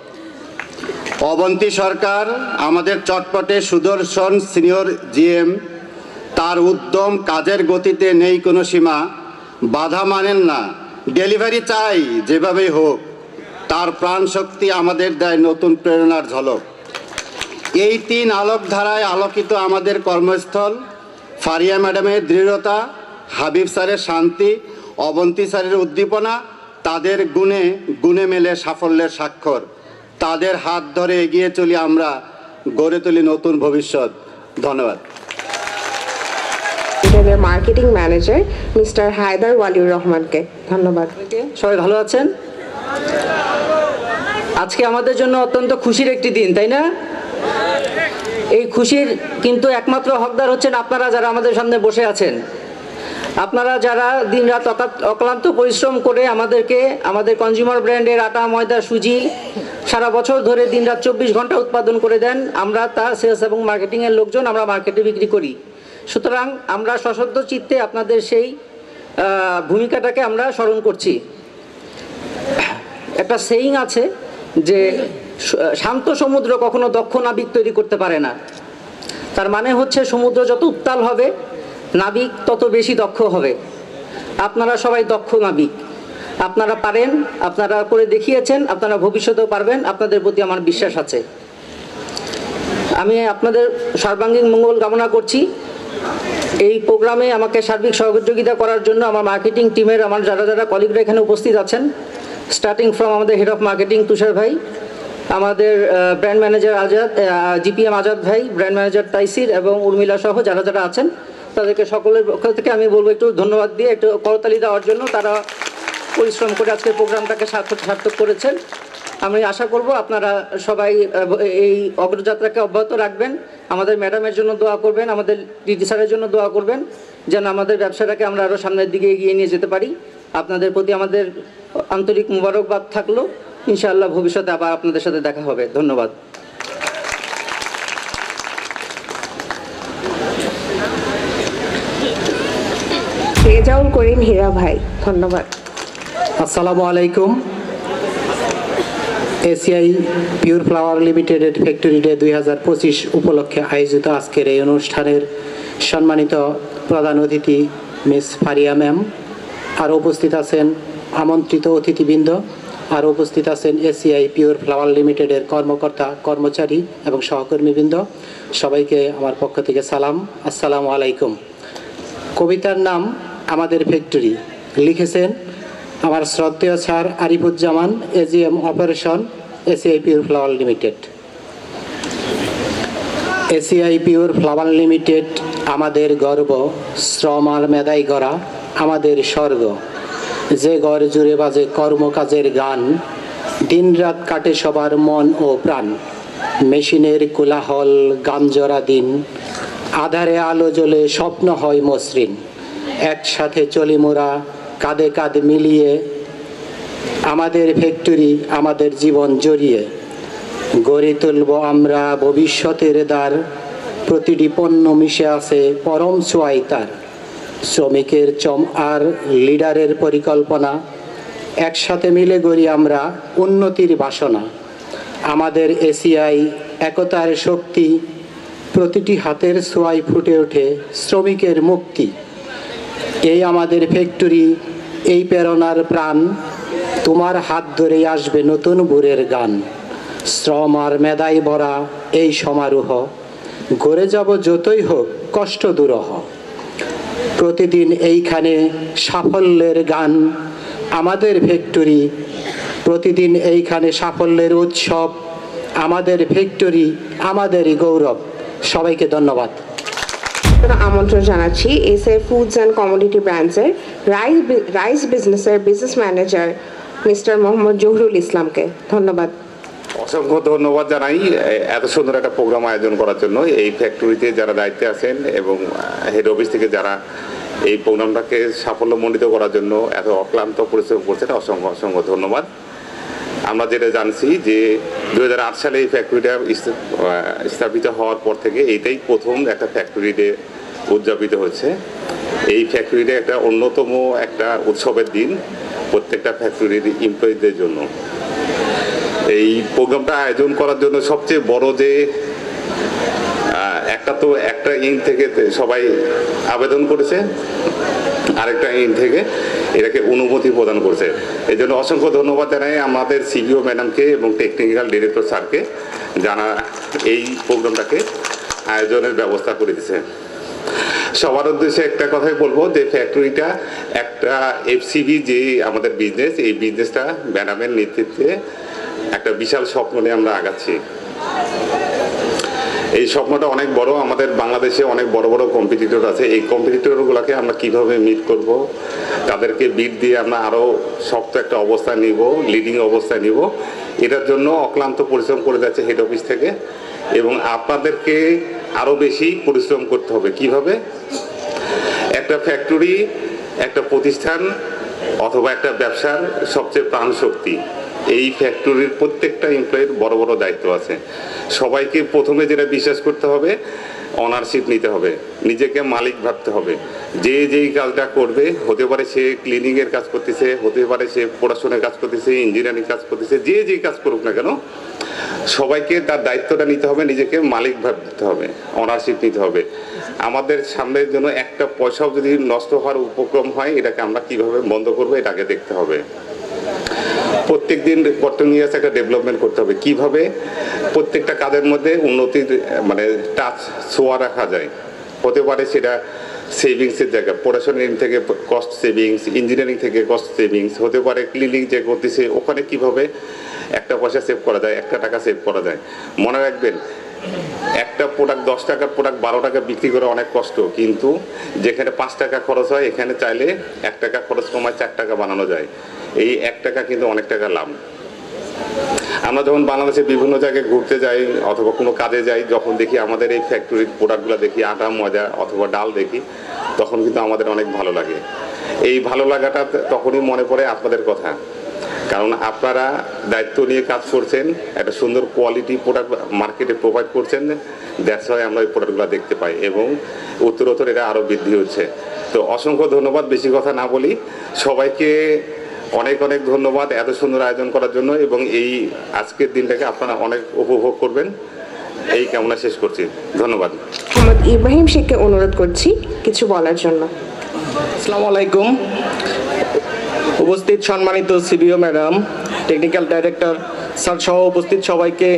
অবন্তী সরকার আমাদের চটপটে সুদর্শন সিনিয়র জিএম, তার উদ্যম কাজের গতিতে নেই কোনো সীমা, বাধা মানেন না, ডেলিভারি চাই যেভাবেই হোক। তার প্রাণ শক্তি আমাদের দেয় নতুন প্রেরণার ঝলক। এই তিন আলোকধারায় আলোকিত আমাদের কর্মস্থল। ফারিয়া ম্যাডামের দৃঢ়তা, হাবিব স্যারের শান্তি, অবন্তী স্যারের উদ্দীপনা, তাদের গুণে গুণে মেলে সাফল্যের স্বাক্ষর। তাদের হাত ধরে এগিয়ে চলি আমরা, গড়ে তুলি নতুন ভবিষ্যৎ। ধন্যবাদ। Marketing manager mister Haidar Waliur রহমানকে ধন্যবাদ। সবাই ভালো আছেন? আজকে আমাদের জন্য অত্যন্ত খুশির একটি দিন, তাই না? এই খুশির কিন্তু একমাত্র হকদার হচ্ছেন আপনারা, যারা আমাদের সামনে বসে আছেন। আপনারা যারা দিনরাত অক্লান্ত পরিশ্রম করে আমাদেরকে আমাদের কনজিউমার ব্র্যান্ডের আটা, ময়দা, সুজি সারা বছর ধরে দিনরাত 24 ঘন্টা উৎপাদন করে দেন, আমরা তা সেলস এবং মার্কেটিংয়ের লোকজন আমরা মার্কেটে বিক্রি করি। সুতরাং আমরা সশ্রদ্ধ চিত্তে আপনাদের সেই ভূমিকাটাকে আমরা স্মরণ করছি। একটা সেইং আছে যে শান্ত সমুদ্র কখনো দক্ষ নাবিক তৈরি করতে পারে না। তার মানে হচ্ছে সমুদ্র যত উত্তাল হবে, নাবিক তত বেশি দক্ষ হবে। আপনারা সবাই দক্ষ নাবিক, আপনারা পারেন, আপনারা করে দেখিয়েছেন, আপনারা ভবিষ্যতেও পারবেন, আপনাদের প্রতি আমার বিশ্বাস আছে। আমি আপনাদের সর্বাঙ্গীন মঙ্গল কামনা করছি। এই প্রোগ্রামে আমাকে সার্বিক সহযোগিতা করার জন্য আমার মার্কেটিং টিমের আমার যারা যারা কলিগরা এখানে উপস্থিত আছেন, স্টার্টিং ফ্রম আমাদের হেড অফ মার্কেটিং তুষার ভাই, আমাদের brand manager Azad, GPM Azad ভাই, ব্র্যান্ড ম্যানেজার তাইসির এবং উর্মিলা সহ যারা যারা আছেন, তাদেরকে সকলের পক্ষ থেকে আমি বলবো একটু ধন্যবাদ দিয়ে একটু করতালি দেওয়ার জন্য। তারা পরিশ্রম করে আজকের প্রোগ্রামটাকে সার্থক করেছেন। আমি আশা করব আপনারা সবাই এই অগ্রযাত্রাকে অব্যাহত রাখবেন। আমাদের ম্যাডামের জন্য দোয়া করবেন, আমাদের ডিটি স্যারের জন্য দোয়া করবেন, যেন আমাদের ব্যবসাটাকে আমরা আরও সামনের দিকে এগিয়ে নিয়ে যেতে পারি। আপনাদের প্রতি আমাদের আন্তরিক মোবারকবাদ থাকলো। ইনশাআল্লাহ ভবিষ্যতে আবার আপনাদের সাথে দেখা হবে। ধন্যবাদ। রেজাউল করিম হীরা ভাই ধন্যবাদ। আসসালামু আলাইকুম। এসিআই পিওর ফ্লাওয়ার লিমিটেডের ফ্যাক্টরি ডে 2025 উপলক্ষে আয়োজিত আজকের এই অনুষ্ঠানের সম্মানিত প্রধান অতিথি মিস ফারিয়া ম্যাম, আর উপস্থিত আছেন আমন্ত্রিত অতিথিবৃন্দ, আর উপস্থিত আছেন এসিআই পিওর ফ্লাওয়ার লিমিটেডের কর্মকর্তা, কর্মচারী এবং সহকর্মীবৃন্দ, সবাইকে আমার পক্ষ থেকে সালাম। আসসালামু আলাইকুম। কবিতার নাম আমাদের ফ্যাক্টরি, লিখেছেন আমার শ্রদ্ধেয় sir Arifuzzaman, AGM operation, ACI pure flower limited. ACI pure flower limited আমাদের গর্ব, শ্রম আর মেধাই গড়া আমাদের স্বর্গ। যে ঘর জুড়ে বাজে কর্মকাজের গান, দিনরাত কাটে সবার মন ও প্রাণ। মেশিনের কোলাহল গামজরা দিন, আধারে আলো জ্বলে স্বপ্ন হয় মসৃণ। একসাথে চলি মোরা কাঁধে কাঁধ মিলিয়ে, আমাদের ফ্যাক্টরি আমাদের জীবন জড়িয়ে। গড়ে তুলব আমরা ভবিষ্যতের দ্বার, প্রতিটি পণ্য মিশে আছে পরম ছোঁয়ায় তার। শ্রমিকের চম আর লিডারের পরিকল্পনা, একসাথে মিলে গড়ি আমরা উন্নতির বাসনা। আমাদের এসিআই একতার শক্তি, প্রতিটি হাতের ছোঁয়ায় ফুটে ওঠে শ্রমিকের মুক্তি। এই আমাদের ফ্যাক্টরি, এই প্রেরণার প্রাণ, তোমার হাত ধরেই আসবে নতুন ভোরের গান। শ্রম আর মেধায় ভরা এই সমারোহ, গড়ে যাব যতই হোক কষ্ট দুরহ। প্রতিদিন এইখানে সাফল্যের গান, আমাদের ফ্যাক্টরি প্রতিদিন এইখানে সাফল্যের উৎসব। আমাদের ফ্যাক্টরি আমাদেরই গৌরব। সবাইকে ধন্যবাদ। আমন্ত্রণ জানাচ্ছি এসিআই ফুডস অ্যান্ড কমোডিটি ব্র্যান্ডসের রাইস বিজনেসের business manager mister Mohammad Zahurul ইসলামকে ধন্যবাদ। অসংখ্য ধন্যবাদ জানাই এত সুন্দর একটা প্রোগ্রাম আয়োজন করার জন্য। এই ফ্যাক্টরিতে যারা দায়িত্বে আছেন এবং হেড অফিস থেকে যারা এই প্রোগ্রামটাকে সাফল্যমণ্ডিত করার জন্য এত অক্লান্ত পরিশ্রম করছেন, অসংখ্য ধন্যবাদ। আমরা যেটা জানছি যে 2008 সালে এই ফ্যাক্টরিটা স্থাপিত হওয়ার পর থেকে এইটাই প্রথম একটা ফ্যাক্টরি ডে উদযাপিত হচ্ছে। এই ফ্যাক্টরিটা একটা অন্যতম একটা উৎসবের দিন প্রত্যেকটা ফ্যাক্টরির এমপ্লয়িদের জন্য। এই প্রোগ্রামটা আয়োজন করার জন্য সবচেয়ে বড় যে একটা ইন থেকে সবাই আবেদন করেছে, আরেকটা ইন থেকে এটাকে অনুমতি প্রদান করছে। এই জন্য অসংখ্য ধন্যবাদ জানাই আমাদের সিবিও ম্যাডামকে এবং টেকনিক্যাল ডিরেক্টর স্যারকে, যারা এই প্রোগ্রামটাকে আয়োজনের ব্যবস্থা করে দিয়েছে। সবার উদ্দেশ্যে একটা কথাই বলবো যে ফ্যাক্টরিটা একটা এফসিবি যে আমাদের বিজনেস, এই বিজনেসটা ম্যাডামের নেতৃত্বে একটা বিশাল স্বপ্ন নিয়ে আমরা আগাচ্ছি। এই স্বপ্নটা অনেক বড়। আমাদের বাংলাদেশে অনেক বড় বড় কম্পিটিটর আছে। এই কম্পিটিটরগুলোকে আমরা কিভাবে মিট করব, তাদেরকে বিট দিয়ে আমরা আরও শক্ত একটা অবস্থায় নিব, লিডিং অবস্থায় নিব, এটার জন্য অক্লান্ত পরিশ্রম করে যাচ্ছে হেড অফিস থেকে। এবং আপনাদেরকে আরও বেশি পরিশ্রম করতে হবে। কিভাবে? একটা ফ্যাক্টরি, একটা প্রতিষ্ঠান অথবা একটা ব্যবসার সবচেয়ে প্রাণ শক্তি। এই ফ্যাক্টরির প্রত্যেকটা এমপ্লয়ির বড় বড় দায়িত্ব আছে। সবাইকে প্রথমে যেটা বিশ্বাস করতে হবে, অনারশিপ নিতে হবে, নিজেকে মালিক ভাবতে হবে। যে যেই কাজটা করবে, হতে পারে সে ক্লিনিংয়ের কাজ করতেছে, হতে পারে সে পড়াশোনার কাজ করতেছে, ইঞ্জিনিয়ারিং কাজ করতেছে, যে যেই কাজ করুক না কেন, সবাইকে তার দায়িত্বটা নিতে হবে, নিজেকে মালিক ভাবতে হবে, অনারশিপ নিতে হবে। আমাদের সামনের জন্য একটা পয়সাও যদি নষ্ট হওয়ার উপক্রম হয়, এটাকে আমরা কিভাবে বন্ধ করবো এটাকে দেখতে হবে। প্রত্যেক দিন কন্টিনিউয়াস একটা ডেভেলপমেন্ট করতে হবে। কিভাবে প্রত্যেকটা কাজের মধ্যে উন্নতির টাচ ছোঁয়া রাখা যায়। হতে পারে সেটা সেভিংসের জায়গা, পড়াশোনা থেকে কস্ট সেভিংস, ইঞ্জিনিয়ারিং থেকে কস্ট সেভিংস, হতে পারে ক্লিনিক যে করতেছে ওখানে কিভাবে একটা পয়সা সেভ করা যায়, একটা টাকা সেভ করা যায়। মনে রাখবেন, একটা প্রোডাক্ট 10 টাকার প্রোডাক্ট 12 টাকা বিক্রি করে অনেক কষ্ট, কিন্তু যেখানে 5 টাকা খরচ হয় এখানে চাইলে 1 টাকা খরচ কমায় 4 টাকা বানানো যায়। এই 1 টাকা কিন্তু অনেক টাকা লাভ। আমরা যখন বাংলাদেশে বিভিন্ন জায়গায় ঘুরতে যাই অথবা কোনো কাজে যাই, যখন দেখি আমাদের এই ফ্যাক্টরির প্রোডাক্টগুলো দেখি, আটা, ময়দা অথবা ডাল দেখি, তখন কিন্তু আমাদের অনেক ভালো লাগে। এই ভালো লাগাটা তখনই মনে পড়ে আপনাদের কথা, কারণ আপনারা দায়িত্ব নিয়ে কাজ করছেন, একটা সুন্দর কোয়ালিটি প্রোডাক্ট মার্কেটে প্রোভাইড করছেন। দ্যাটস ওয়াই আমরা এই প্রোডাক্টগুলো দেখতে পাই এবং উত্তরোত্তর এটা আরও বৃদ্ধি হচ্ছে। তো অসংখ্য ধন্যবাদ, বেশি কথা না বলি। সবাইকে অনেক অনেক ধন্যবাদ এত সুন্দর আয়োজন করার জন্য, এবং এই আজকের দিনটাকে আপনারা অনেক উপভোগ করবেন, এই কামনা শেষ করছি। ধন্যবাদ। মোহাম্মদ ইব্রাহিম শেখকে অনুরোধ করছি কিছু বলার জন্য। আসসালামু আলাইকুম। উপস্থিত সম্মানিত সিবিও ম্যাডাম, টেকনিক্যাল ডাইরেক্টর স্যার সহ উপস্থিত সবাইকে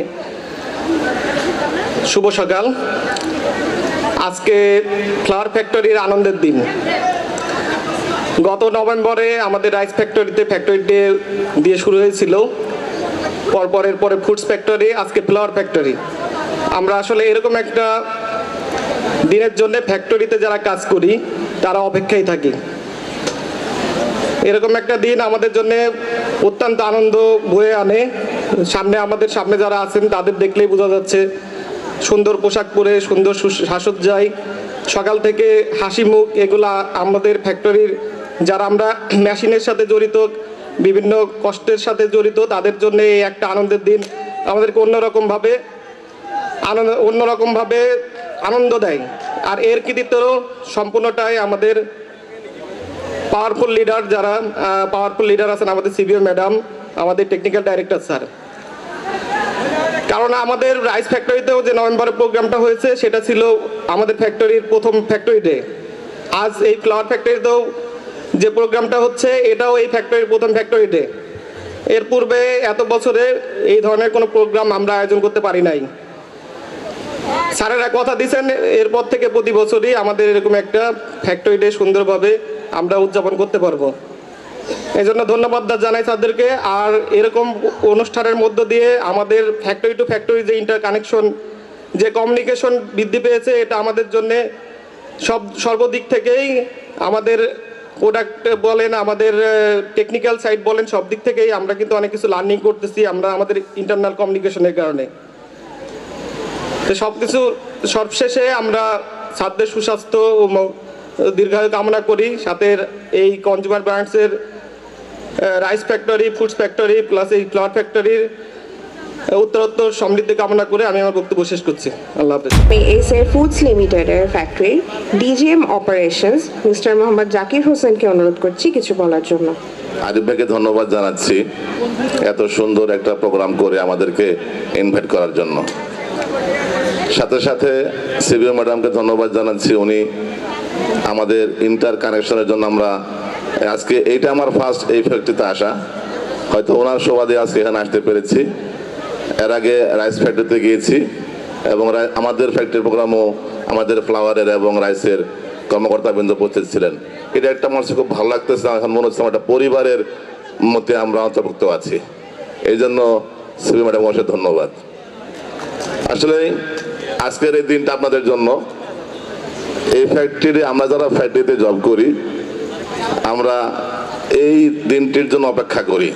শুভ সকাল। আজকে ফ্লাওয়ার ফ্যাক্টরির আনন্দের দিন। গত নভেম্বরে আমাদের রাইস ফ্যাক্টরি ডে দিয়ে শুরু হয়েছিল, পরপরের পরে ফুডস ফ্যাক্টরি, আজকে ফ্লাওয়ার ফ্যাক্টরি। আমরা আসলে এরকম একটা দিনের জন্য ফ্যাক্টরিতে যারা কাজ করি তারা অপেক্ষায় থাকি। এরকম একটা দিন আমাদের জন্য অত্যন্ত আনন্দ বয়ে আনে। আমাদের সামনে যারা আছেন তাদের দেখলেই বোঝা যাচ্ছে, সুন্দর পোশাক পরে, সুন্দর সাজসজ্জায়, সকাল থেকে হাসি মুখ, এগুলা আমাদের ফ্যাক্টরির যারা আমরা মেশিনের সাথে জড়িত, বিভিন্ন কষ্টের সাথে জড়িত, তাদের জন্য এই একটা আনন্দের দিন আমাদেরকে অন্যরকমভাবে আনন্দ দেয়। আর এর কৃতিত্ব সম্পূর্ণটাই আমাদের পাওয়ারফুল লিডার আছেন আমাদের সিবিও ম্যাডাম, আমাদের টেকনিক্যাল ডাইরেক্টর স্যার। কারণ আমাদের রাইস ফ্যাক্টরিতেও যে নভেম্বরের প্রোগ্রামটা হয়েছে সেটা ছিল আমাদের ফ্যাক্টরির প্রথম ফ্যাক্টরি ডে। আজ এই ফ্লাওয়ার ফ্যাক্টরিতেও যে প্রোগ্রামটা হচ্ছে এটাও এই ফ্যাক্টরির প্রথম ফ্যাক্টরি ডে। এর পূর্বে এত বছরে এই ধরনের কোনো প্রোগ্রাম আমরা আয়োজন করতে পারি নাই। স্যারেরা কথা দিয়েছেন এরপর থেকে প্রতি বছরই আমাদের এরকম একটা ফ্যাক্টরি ডে সুন্দরভাবে আমরা উদযাপন করতে পারবো। এই জন্য ধন্যবাদ জানাই স্যারদেরকে। আর এরকম অনুষ্ঠানের মধ্য দিয়ে আমাদের ফ্যাক্টরি টু ফ্যাক্টরি যে ইন্টারকানেকশন, যে কমিউনিকেশন বৃদ্ধি পেয়েছে, এটা আমাদের জন্যে সর্বদিক থেকেই, আমাদের প্রোডাক্ট বলেন, আমাদের টেকনিক্যাল সাইড বলেন, সব দিক থেকেই আমরা কিন্তু অনেক কিছু লার্নিং করতেছি আমরা আমাদের ইন্টারনাল কমিউনিকেশনের কারণে। তো সবশেষে আমরা ছাত্রদের সুস্বাস্থ্য ও দীর্ঘায়ু কামনা করি, সাথে এই কনজিউমার ব্র্যান্ডসের rice factory, foods factory plus এই ফ্লাওয়ার ফ্যাক্টরির উত্তরোত্তর সমৃদ্ধি কামনা করে আমি আমার বক্তব্য শেষ করছি। আল্লাহ হাফেজ। এসএ ফুডস লিমিটেডের factory DGM operations mister Mohammad Zakir হোসেনকে অনুরোধ করছি কিছু বলার জন্য। আরিফ ভাইকে ধন্যবাদ জানাচ্ছি এত সুন্দর একটা প্রোগ্রাম করে আমাদেরকে ইনভাইট করার জন্য। সাথে সাথে সিবিও ম্যাডামকে ধন্যবাদ জানাচ্ছি, উনি আমাদের ইন্টার কানেকশনের জন্য আমরা আজকে এইটা আমার ফার্স্ট এই ফ্যাক্টরিতে আসা, হয়তো ওনার সুবাদে আজকে এখানে আসতে পেরেছি। এর আগে রাইস ফ্যাক্টরিতে গিয়েছি এবং আমাদের ফ্যাক্টরির প্রোগ্রামও আমাদের ফ্লাওয়ারের এবং রাইসের কর্মকর্তাবৃন্দ উপস্থিত ছিলেন। এটা একটা আমার খুব ভালো লাগতেছে, এখন মনে হচ্ছে একটা পরিবারের মধ্যে আমরা অন্তর্ভুক্ত আছি। এই জন্য সিবি ম্যাডাম অবশ্যই ধন্যবাদ। আসলে আজকের এই দিনটা আপনাদের জন্য। এই ফ্যাক্টরি আমরা যারা ফ্যাক্টরিতে জব করি আমরা এই দিনটির জন্য অপেক্ষা করি।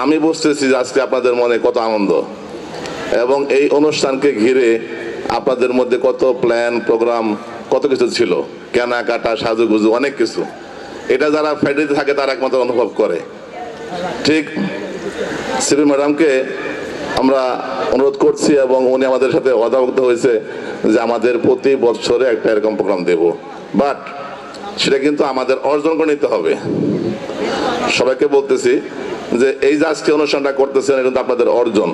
আমি বুঝতেছি যে আজকে আপনাদের মনে কত আনন্দ এবং এই অনুষ্ঠানকে ঘিরে আপনাদের মধ্যে কত প্ল্যান প্রোগ্রাম কত কিছু ছিল, কেনাকাটা সাজুগুজু অনেক কিছু। এটা যারা ফ্যাক্টরিতে থাকে তারা একমাত্র অনুভব করে। ঠিক সিবি ম্যাডামকে আমরা অনুরোধ করছি এবং উনি আমাদের সাথে অদাবদ্ধ হয়েছে যে আমাদের প্রতি বছরে একটা এরকম প্রোগ্রাম দেব, বাট সেটা কিন্তু আমাদের অর্জন করে নিতে হবে। সবাইকে বলতেছি যে এই যে আজকে অনুষ্ঠানটা করতেছেন এটা কিন্তু আপনাদের অর্জন,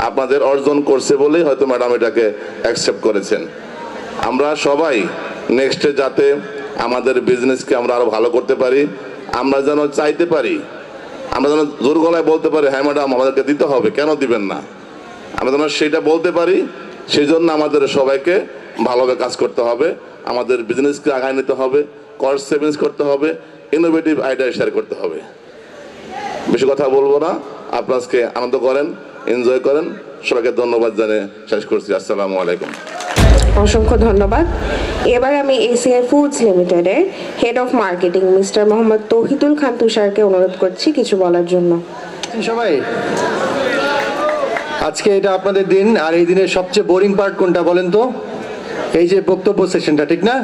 আপনাদের অর্জন করছে বলেই হয়তো ম্যাডাম এটাকে অ্যাকসেপ্ট করেছেন। আমরা সবাই নেক্সটে যাতে আমাদের বিজনেসকে আমরা আরো ভালো করতে পারি, আমরা যেন চাইতে পারি, আমরা যেন জোর গলায় বলতে পারি হ্যাঁ ম্যাডাম আমাদেরকে দিতে হবে, কেন দিবেন না, আমরা যেন সেটা বলতে পারি। সেই জন্য আমাদের সবাইকে ভালোভাবে কাজ করতে হবে, আমাদের বিজনেসকে আগায় নিতে হবে, কস্ট সেভিংস করতে হবে, ইনোভেটিভ আইডিয়া শেয়ার করতে হবে। বেশি কথা বলবো না, আপনারা আজকে আনন্দ করেন, এনজয় করেন। সবাইকে ধন্যবাদ জানিয়ে শেষ করছি। আসসালামু আলাইকুম। অসংখ্য ধন্যবাদ। এবার আমি এসিআই ফুডস লিমিটেডের head of marketing mister Mohammad Tauhidul Khan তুষারকে অনুরোধ করছি কিছু বলার জন্য। সবাই আজকে এটা আপনাদের দিন, আর এই দিনের সবচেয়ে বোরিং পার্ট কোনটা বলেন তো? এই যে বক্তব্য সেশনটা, ঠিক না?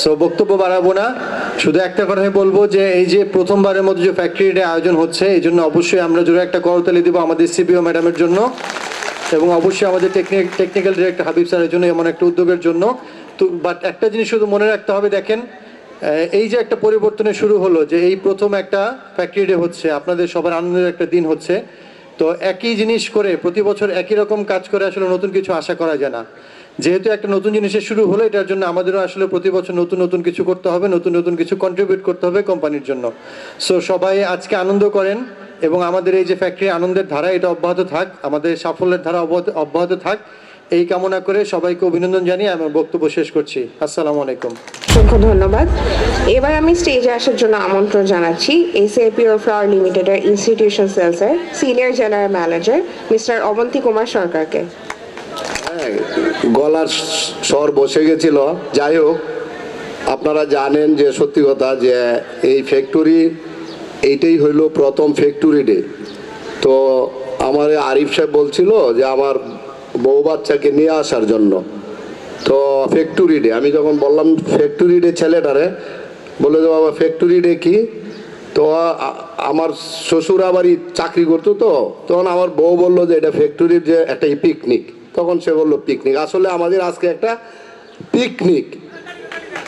সো বক্তব্য বাড়াবো না, শুধু একটা কথাই বলবো যে এই যে প্রথমবারের মতো যে ফ্যাক্টরি ডে আয়োজন হচ্ছে এই জন্য অবশ্যই আমরা জোরে একটা করতালি দিব আমাদের সিবিও ম্যাডামের জন্য এবং অবশ্যই আমাদের টেকনিক্যাল ডিরেক্টর হাবিব স্যারের জন্য এমন একটা উদ্যোগের জন্য। তো বাট একটা জিনিস শুধু মনে রাখতে হবে, দেখেন এই যে একটা পরিবর্তনের শুরু হলো, যে এই প্রথম একটা ফ্যাক্টরি ডে হচ্ছে, আপনাদের সবার আনন্দের একটা দিন হচ্ছে। তো একই জিনিস করে প্রতি বছর একই রকম কাজ করে আসলে নতুন কিছু আশা করা যায় না। যেহেতু একটা নতুন জিনিসের শুরু হলো, এটার জন্য আমাদেরও আসলে প্রতি বছর নতুন নতুন কিছু করতে হবে, নতুন নতুন কিছু কন্ট্রিবিউট করতে হবে কোম্পানির জন্য। সো সবাই আজকে আনন্দ করেন এবং আমাদের এই যে ফ্যাক্টরি আনন্দের ধারা এটা অব্যাহত থাক, আমাদের সাফল্যের ধারা অব্যাহত থাক, এই কামনা করে সবাইকে অভিনন্দন জানিয়ে আমার বক্তব্য শেষ করছি। আসসালামু আলাইকুম। অসংখ্য ধন্যবাদ। এবার আমি স্টেজে আসার জন্য আমন্ত্রণ জানাচ্ছি এসিআই পিওর ফ্লাওয়ার লিমিটেডের ইনস্টিটিউশন সেলসের senior general manager mister Abanti Kumar সরকারকে। গলার স্বর বসে গেছিল। যাই হোক, আপনারা জানেন যে সত্যি কথা যে এই ফ্যাক্টরি এইটাই হইল প্রথম ফ্যাক্টরি ডে। তো আমার আরিফ সাহেব বলছিল যে আমার বউ বাচ্চাকে নিয়ে আসার জন্য, তো ফ্যাক্টরি ডে আমি যখন বললাম ফ্যাক্টরি ডে ছেলেটারে, বলে যে বাবা ফ্যাক্টরি ডে কি? তো আমার শ্বশুর আবারই চাকরি করতো, তো তখন আমার বউ বললো যে এটা ফ্যাক্টরির যে একটা পিকনিক, তখন সে বললো পিকনিক। আসলে আমাদের আজকে একটা পিকনিক।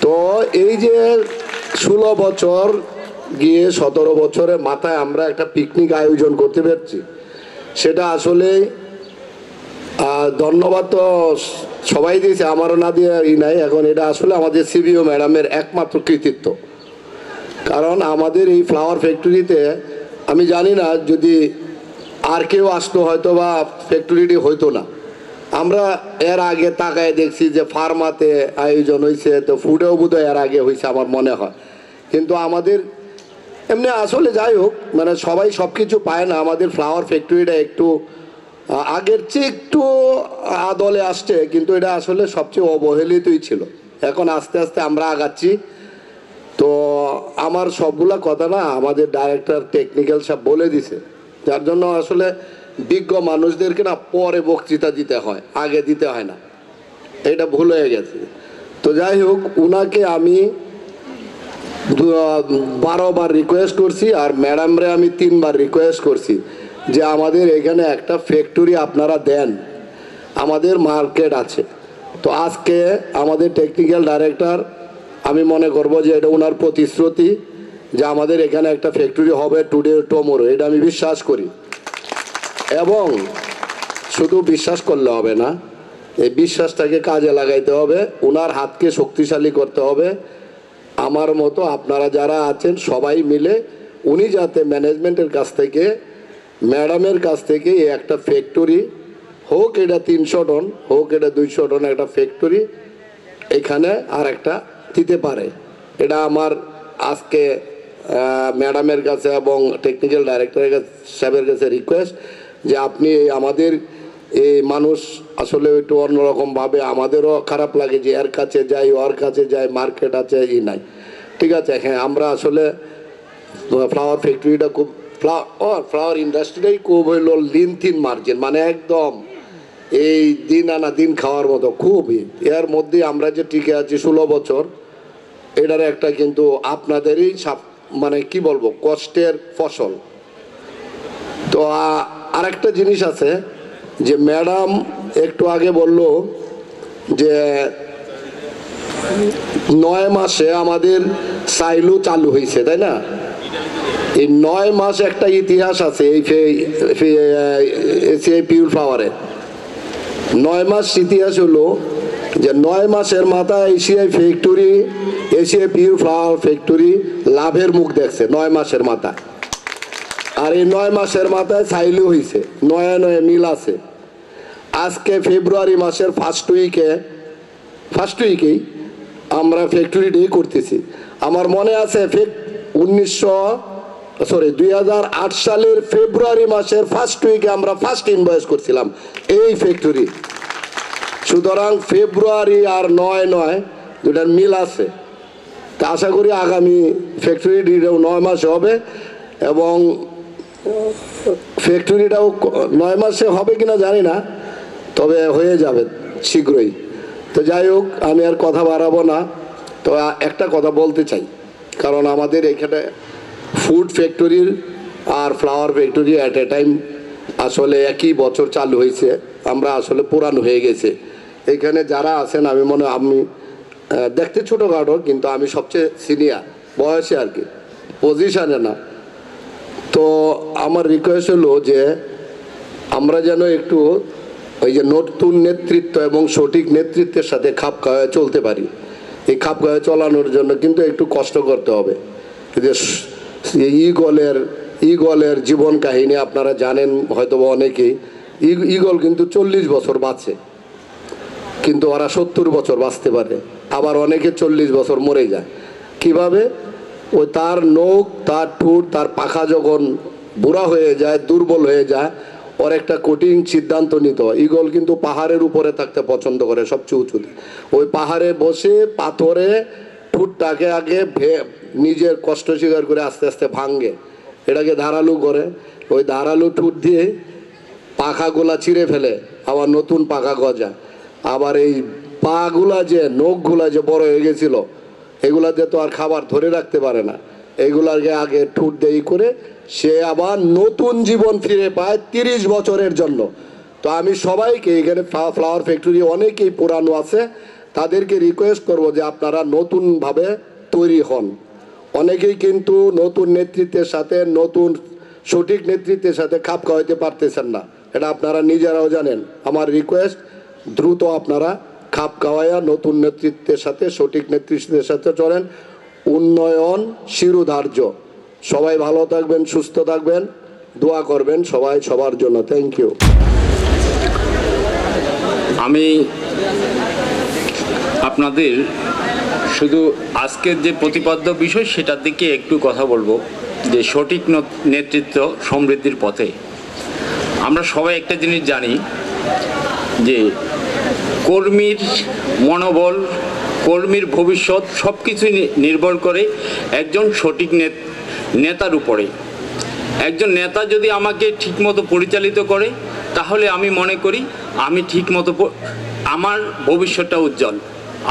তো এই যে 16 বছর গিয়ে 17 বছরের মাথায় আমরা একটা পিকনিক আয়োজন করতে পারছি, সেটা আসলে ধন্যবাদ তো সবাই দিয়েছে, আমারও না দিয়ে নাই। এখন এটা আসলে আমাদের সিবিও ম্যাডামের একমাত্র কৃতিত্ব। কারণ আমাদের এই ফ্লাওয়ার ফ্যাক্টরিতে আমি জানি না যদি আর কেউ আসতো হয়তো বা ফ্যাক্টরিটি হইতো না। আমরা এর আগে তাকায় দেখছি যে ফার্মাতে আয়োজন হয়েছে, তো ফুডেও বোধহয় এর আগে হয়েছে আমার মনে হয়, কিন্তু আমাদের এমনি আসলে যাই হোক মানে সবাই সব কিছু পায় না। আমাদের ফ্লাওয়ার ফ্যাক্টরিটা একটু আগের চেয়ে একটু আদলে আসছে, কিন্তু এটা আসলে সবচেয়ে অবহেলিতই ছিল। এখন আস্তে আস্তে আমরা আগাচ্ছি। তো আমার সবগুলা কথা না আমাদের ডাইরেক্টর টেকনিক্যাল সব বলে দিছে, যার জন্য আসলে বিজ্ঞ মানুষদেরকে না পরে বক্তৃতা দিতে হয়, আগে দিতে হয় না, এটা ভুল হয়ে গেছে। তো যাই হোক, উনাকে আমি 12 বার রিকোয়েস্ট করছি, আর ম্যাডামরে আমি 3 বার রিকোয়েস্ট করছি যে আমাদের এখানে একটা ফ্যাক্টরি আপনারা দেন, আমাদের মার্কেট আছে। তো আজকে আমাদের টেকনিক্যাল ডাইরেক্টর, আমি মনে করব যে এটা ওনার প্রতিশ্রুতি যে আমাদের এখানে একটা ফ্যাক্টরি হবে টুডে টুমরো, এটা আমি বিশ্বাস করি। এবং শুধু বিশ্বাস করলে হবে না, এই বিশ্বাসটাকে কাজে লাগাইতে হবে, ওনার হাতকে শক্তিশালী করতে হবে। আমার মতো আপনারা যারা আছেন সবাই মিলে উনি যাতে ম্যানেজমেন্টের কাছ থেকে, ম্যাডামের কাছ থেকে এই একটা ফ্যাক্টরি হোক, এটা 300 টন হোক, এটা 200 টন একটা ফ্যাক্টরি এখানে আর একটা দিতে পারে। এটা আমার আজকে ম্যাডামের কাছে এবং টেকনিক্যাল ডাইরেক্টরের সাহেবের কাছে রিকোয়েস্ট যে আপনি আমাদের এই মানুষ আসলে একটু অন্যরকমভাবে, আমাদেরও খারাপ লাগে যে এর কাছে যাই ওর কাছে যাই, মার্কেট আছে নাই, ঠিক আছে। হ্যাঁ, আমরা আসলে ফ্লাওয়ার ফ্যাক্টরিটা খুব ফ্লাওয়ার ইন্ডাস্ট্রিটাই খুব হইল লিন থিন মার্জিন, মানে একদম এই দিন আনা দিন খাওয়ার মতো খুবই। এর মধ্যে আমরা যে টিকে আছি 16 বছর, এটার একটা কিন্তু আপনাদেরই মানে কি বলবো কষ্টের ফসল। তো আরেকটা জিনিস আছে যে ম্যাডাম একটু আগে বলল যে 9 মাসে আমাদের সাইলু চালু হয়েছে, তাই না? এই 9 মাস একটা ইতিহাস আছে এই পিওর ফ্লাওয়ারে। 9 মাস ইতিহাস হলো যে 9 মাসের মাথায় এশিয়াই factory, Asia pure flour factory লাভের মুখ দেখছে 9 মাসের মাথায়। আর এই 9 মাসের মাথায় সাইলু হয়েছে, নয়া নয়া মিল আছে। আজকে ফেব্রুয়ারি মাসের ফার্স্ট উইকেই আমরা ফ্যাক্টরি ডে করতেছি। আমার মনে আছে 2008 সালের ফেব্রুয়ারি মাসের ফার্স্ট উইকে আমরা ফার্স্ট ইনভয়েস করছিলাম এই ফ্যাক্টরি। সুতরাং ফেব্রুয়ারি আর 9 দুটার মিল আছে। তা আশা করি আগামী ফ্যাক্টরি ডেও 9 মাস হবে, এবং ফ্যাক্টরিটাও 9 মাসে হবে কিনা জানি না, তবে হয়ে যাবে শীঘ্রই। তো যাই হোক, আমি আর কথা বাড়াবো না। তো একটা কথা বলতে চাই, কারণ আমাদের এখানে ফুড ফ্যাক্টরির আর flour factory at a time আসলে একই বছর চালু হয়েছে। আমরা আসলে পুরানো হয়ে গেছে। এখানে যারা আছেন আমি দেখতে ছোটোখাটো, কিন্তু আমি সবচেয়ে সিনিয়র বয়সে আর কি, পজিশানে না। তো আমার রিকোয়েস্ট হলো যে আমরা যেন একটু ওই যে নতুন নেতৃত্ব এবং সঠিক নেতৃত্বের সাথে খাপ খাওয়ায় চলতে পারি। এই খাপ খাওয়ায় চলানোর জন্য কিন্তু একটু কষ্ট করতে হবে। যে ইগলের জীবন কাহিনী আপনারা জানেন হয়তো অনেকেই। ইগল কিন্তু 40 বছর বাঁচে, কিন্তু ওরা 70 বছর বাঁচতে পারে। আবার অনেকে 40 বছর মরে যায়। কিভাবে? ওই তার নখ, তার ঠোঁট, তার পাখা যখন বুড়া হয়ে যায়, দুর্বল হয়ে যায়, ওর একটা কঠিন সিদ্ধান্ত নিতে হয়। ইগল কিন্তু পাহাড়ের উপরে থাকতে পছন্দ করে, সবচেয়ে উঁচুতে। ওই পাহাড়ে বসে পাথরে ঠোঁটটাকে আগে নিজের কষ্ট স্বীকার করে আস্তে আস্তে ভাঙে, এটাকে ধারালু করে। ওই ধারালু ঠোঁট দিয়ে পাখাগুলা চিরে ফেলে, আবার নতুন পাখা গজায়। আবার এই পাগুলা যে নখগুলা যে বড় হয়ে গেছিল, এগুলাতে তো আর খাবার ধরে রাখতে পারে না। এগুলাকে আগে ঠোঁট দিয়ে করে সে আবার নতুন জীবন ফিরে পায় 30 বছরের জন্য। তো আমি সবাইকে এখানে ফ্লাওয়ার ফ্যাক্টরি অনেকেই পুরানো আছে, তাদেরকে রিকোয়েস্ট করব যে আপনারা নতুনভাবে তৈরি হন। অনেকেই কিন্তু নতুন নেতৃত্বের সাথে, নতুন সঠিক নেতৃত্বের সাথে খাপ খাওয়াইতে পারতেছেন না, এটা আপনারা নিজেরাও জানেন। আমার রিকোয়েস্ট, দ্রুত আপনারা খাপ খাওয়াইয়া নতুন নেতৃত্বের সাথে, সঠিক নেতৃত্বের সাথে চলেন। উন্নয়ন শিরোধার্য। সবাই ভালো থাকবেন, সুস্থ থাকবেন, দোয়া করবেন সবাই সবার জন্য। Thank you. আমি আপনাদের শুধু আজকের যে প্রতিপাদ্য বিষয় সেটার দিকে একটু কথা বলবো, যে সঠিক নেতৃত্ব সমৃদ্ধির পথে। আমরা সবাই একটা জিনিস জানি যে কর্মীর মনোবল, কর্মীর ভবিষ্যৎ সব কিছুই নির্ভর করে একজন সঠিক নেতার উপরে। একজন নেতা যদি আমাকে ঠিকমতো পরিচালিত করে, তাহলে আমি মনে করি আমি ঠিকমতো আমার ভবিষ্যৎটা উজ্জ্বল।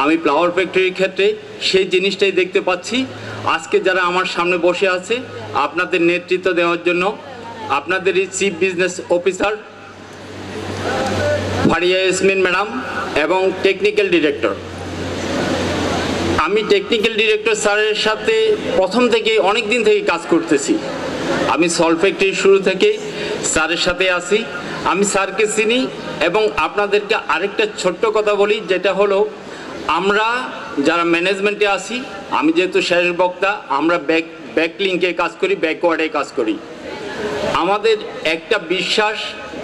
আমি ফ্লাওয়ার ফ্যাক্টরির ক্ষেত্রে সেই জিনিসটাই দেখতে পাচ্ছি। আজকে যারা আমার সামনে বসে আছে আপনাদের নেতৃত্ব দেওয়ার জন্য আপনাদেরই chief business officer Faria Yasmin madam এবং টেকনিক্যাল ডিরেক্টর। আমি টেকনিক্যাল ডিরেক্টর স্যারের সাথে প্রথম থেকে অনেক দিন থেকে কাজ করতেছি। আমি সল্ট ফ্যাক্টরির শুরু থেকে স্যারের সাথে আছি, আমি স্যারকে চিনি। এবং আপনাদেরকে আরেকটা ছোট্ট কথা বলি, যেটা হলো আমরা যারা ম্যানেজমেন্টে আছি, আমি যেহেতু শেষ বক্তা, আমরা ব্যাক লিঙ্কে কাজ করি, ব্যাকওয়ার্ডে কাজ করি। আমাদের একটা বিশ্বাস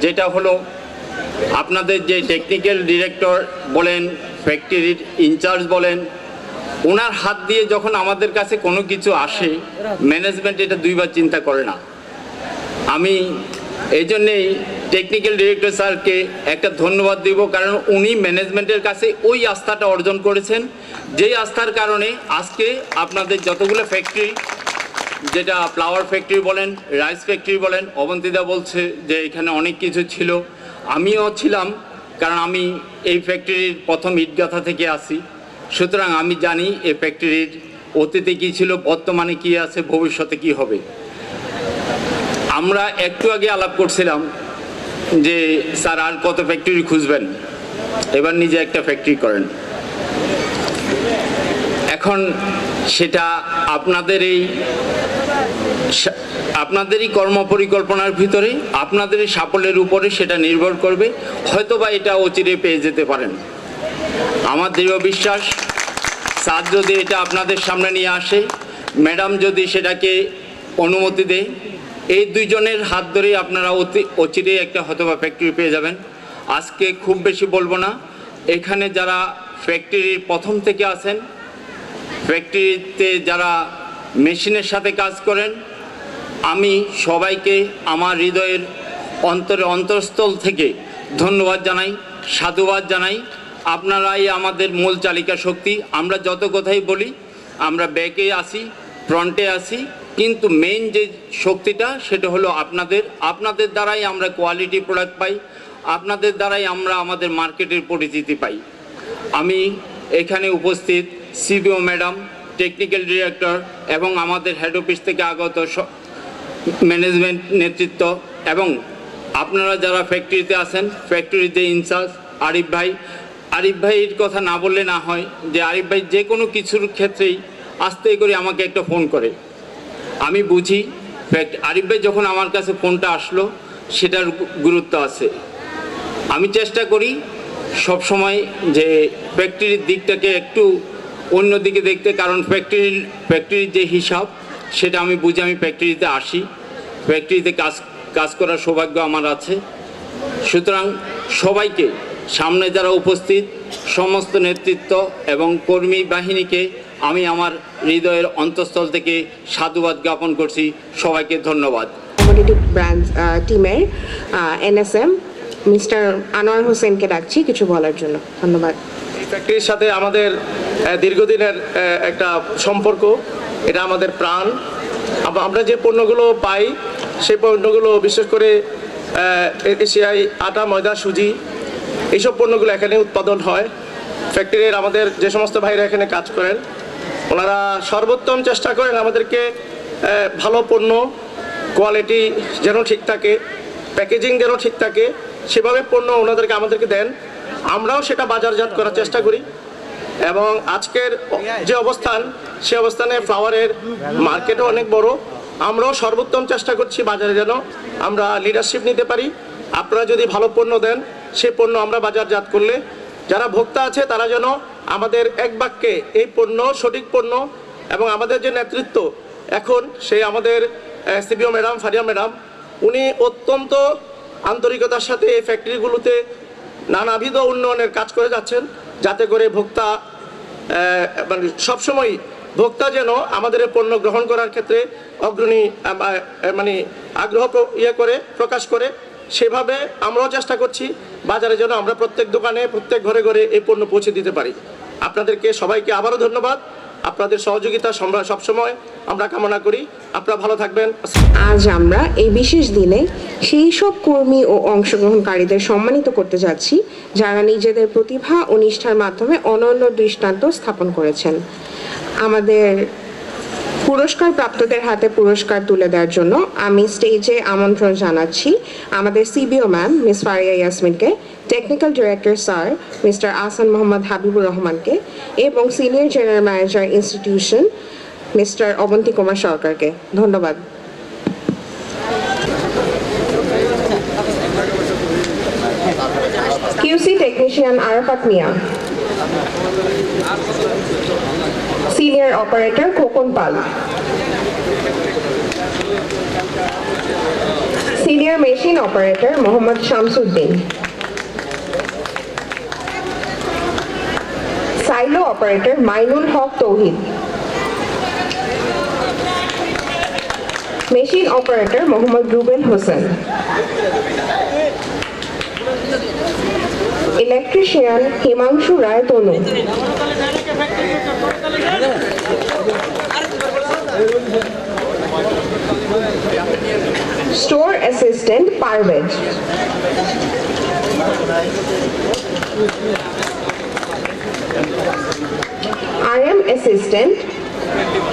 যেটা হলো আপনাদের যে টেকনিক্যাল ডিরেক্টর বলেন, ফ্যাক্টরির ইনচার্জ বলেন, ওনার হাত দিয়ে যখন আমাদের কাছে কোনো কিছু আসে ম্যানেজমেন্ট এটা দুইবার চিন্তা করে না। আমি এই জন্যেই টেকনিক্যাল ডিরেক্টর স্যারকে একটা ধন্যবাদ দিব, কারণ উনি ম্যানেজমেন্টের কাছে ওই আস্থাটা অর্জন করেছেন, যেই আস্থার কারণে আজকে আপনাদের যতগুলো ফ্যাক্টরি, যেটা ফ্লাওয়ার ফ্যাক্টরি বলেন, রাইস ফ্যাক্টরি বলেন, অবন্তিদা বলছে যে এখানে অনেক কিছু ছিল, আমিও ছিলাম, কারণ আমি এই ফ্যাক্টরির প্রথম ইটগাথা থেকে আসি। সুতরাং আমি জানি এই ফ্যাক্টরির অতীতে কী ছিল, বর্তমানে কী আছে, ভবিষ্যতে কী হবে। আমরা একটু আগে আলাপ করছিলাম যে স্যার আর কত ফ্যাক্টরি খুঁজবেন, এবার নিজে একটা ফ্যাক্টরি করেন। এখন সেটা আপনাদেরই কর্মপরিকল্পনার ভিতরে, আপনাদেরই সাফল্যের উপরে সেটা নির্ভর করবে। হয়তোবা এটা অচিরে পেয়ে যেতে পারেন। আমার দৃঢ় বিশ্বাস, স্যার যদি এটা আপনাদের সামনে নিয়ে আসে, ম্যাডাম যদি সেটাকে অনুমতি দেয়, এই দুইজনের হাত ধরেই আপনারা অচিরে একটা হয়তোবা ফ্যাক্টরি পেয়ে যাবেন। আজকে খুব বেশি বলবো না, এখানে যারা ফ্যাক্টরির প্রথম থেকে আছেন, ফ্যাক্টরিতে যারা মেশিনের সাথে কাজ করেন, আমি সবাইকে আমার হৃদয়ের অন্তরস্থল থেকে ধন্যবাদ জানাই, সাধুবাদ জানাই। আপনারাই আমাদের মূল চালিকা শক্তি। আমরা যত কথাই বলি, আমরা ব্যাকে আসি, ফ্রন্টে আসি, কিন্তু মেইন যে শক্তিটা সেটা হলো আপনাদের দ্বারাই আমরা কোয়ালিটি প্রোডাক্ট পাই, আপনাদের দ্বারাই আমরা আমাদের মার্কেটের পরিচিতি পাই। আমি এখানে উপস্থিত সিবিও ম্যাডাম, টেকনিক্যাল ডিরেক্টর এবং আমাদের হেড অফিস থেকে আগত ম্যানেজমেন্ট নেতৃত্ব এবং আপনারা যারা ফ্যাক্টরিতে আছেন, ফ্যাক্টরিতে ইনচার্জ আরিফ ভাইয়ের কথা না বললে না হয়, যে আরিফ ভাই যে কোনো কিছুর ক্ষেত্রেই আস্তে করে আমাকে একটা ফোন করে। আমি বুঝি আরিফ ভাই যখন আমার কাছে ফোনটা আসলো সেটার গুরুত্ব আছে। আমি চেষ্টা করি সব সময় যে ফ্যাক্টরির দিকটাকে একটু অন্যদিকে দেখতে, কারণ ফ্যাক্টরির যে হিসাব সেটা আমি বুঝি। আমি ফ্যাক্টরিতে আসি, ফ্যাক্টরিতে কাজ করার সৌভাগ্য আমার আছে। সুতরাং সবাইকে, সামনে যারা উপস্থিত সমস্ত নেতৃত্ব এবং কর্মী বাহিনীকে আমি আমার হৃদয়ের অন্তঃস্থল থেকে সাধুবাদ জ্ঞাপন করছি। সবাইকে ধন্যবাদ। কমোডিটি ব্রাঞ্চ টিমের এনএসএম মিস্টার আনোয়ার হোসেনকে ডাকছি কিছু বলার জন্য। ধন্যবাদ। এই ফ্যাক্টরির সাথে আমাদের দীর্ঘদিনের একটা সম্পর্ক, এটা আমাদের প্রাণ। আমরা যে পণ্যগুলো পাই সেই পণ্যগুলো বিশেষ করে এশিয়ায় আটা, ময়দা, সুজি, এইসব পণ্যগুলো এখানে উৎপাদন হয়। ফ্যাক্টরির আমাদের যে সমস্ত ভাইরা এখানে কাজ করেন, ওনারা সর্বোত্তম চেষ্টা করেন আমাদেরকে ভালো পণ্য, কোয়ালিটি যেন ঠিক থাকে, প্যাকেজিং যেন ঠিক থাকে, সেভাবে পণ্য আমাদেরকে দেন। আমরাও সেটা বাজারজাত করার চেষ্টা করি। এবং আজকের যে অবস্থান, সে অবস্থানে ফ্লাওয়ারের মার্কেটও অনেক বড়। আমরাও সর্বোত্তম চেষ্টা করছি বাজারে যেন আমরা লিডারশিপ নিতে পারি। আপনারা যদি ভালো পণ্য দেন, সেই পণ্য আমরা বাজারজাত করলে যারা ভোক্তা আছে তারা যেন আমাদের এক বাক্যে এই পণ্য, সঠিক পণ্য, এবং আমাদের যে নেতৃত্ব এখন, সেই আমাদের সিবিও ম্যাডাম, ফারিয়া ম্যাডাম, উনি অত্যন্ত আন্তরিকতার সাথে এই ফ্যাক্টরিগুলোতে নানাবিধ উন্নয়নের কাজ করে যাচ্ছেন, যাতে করে ভোক্তা মানে সবসময় ভোক্তা যেন আমাদের পণ্য গ্রহণ করার ক্ষেত্রে অগ্রণী মানে আগ্রহ প্রকাশ করে। সেভাবে আমরাও চেষ্টা করছি বাজারে যেন আমরা প্রত্যেক দোকানে, প্রত্যেক ঘরে ঘরে এই পণ্য পৌঁছে দিতে পারি। আপনাদেরকে সবাইকে আবারও ধন্যবাদ। আপনাদের সহযোগিতা সবসময় আমরা কামনা করি। আপনারা ভালো থাকবেন। আজ আমরা এই বিশেষ দিনে সেই সব কর্মী ও অংশগ্রহণকারীদের সম্মানিত করতে যাচ্ছি যারা নিজেদের প্রতিভা ও নিষ্ঠার মাধ্যমে অনন্য দৃষ্টান্ত স্থাপন করেছেন। আমাদের পুরস্কার প্রাপ্তদের হাতে পুরস্কার তুলে দেওয়ার জন্য আমি স্টেজে আমন্ত্রণ জানাচ্ছি আমাদের সিবিও ম্যাম মিস ফারিয়া ইয়াসমিনকে, technical director sir mister Ahsan Mohammad Habibur রহমানকে এবং senior general manager institution mister Abanti Kumar সরকারকে। ধন্যবাদ। QC technician Arafat Mia, senior operator Khokon Pal, senior machine operator Mohammad Shamsuddin, silo operator Mainul Haque Tauhid, machine operator Mohammad Rubel Hossain, electrician Himangshu Roy Tonu, store assistant Parvez, RM assistant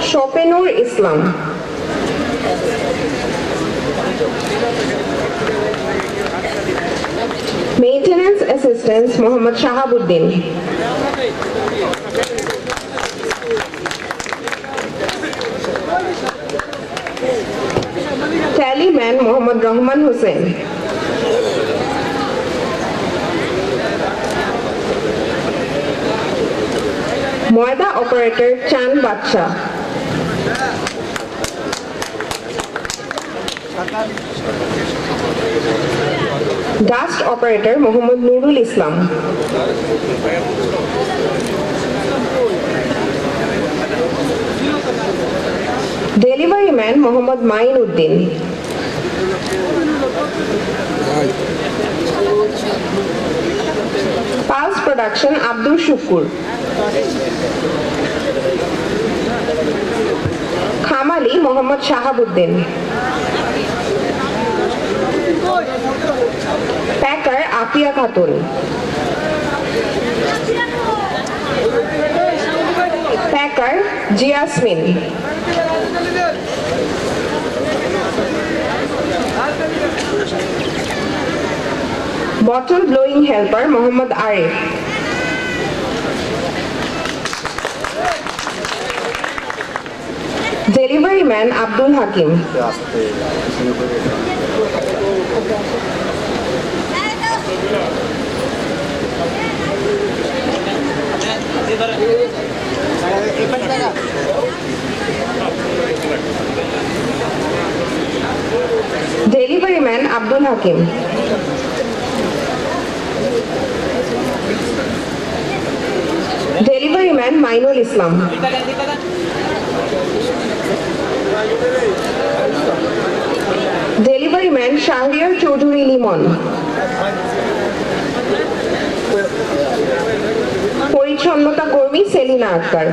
Shopenur Islam, maintenance assistant Mohammad Shahabuddin, tallyman Mohammad Rahman Hossain, ময়দা operator Chan Badshah, dust operator Mohammad Nurul Islam, delivery man Mohammad Main Uddin, pulse production Abdul Shukur, খামালি Mohammad Shahabuddin, packer Afia Khatun, packer Jiasmin, bottle blowing helper Mohammad Arif, delivery man Abdul Hakim, delivery man Abdul Hakim, delivery man Mainul Islam, delivery man Shahriar Chowdhury Limon, পরিচ্ছন্নতা কর্মী সেলিনা আক্তার।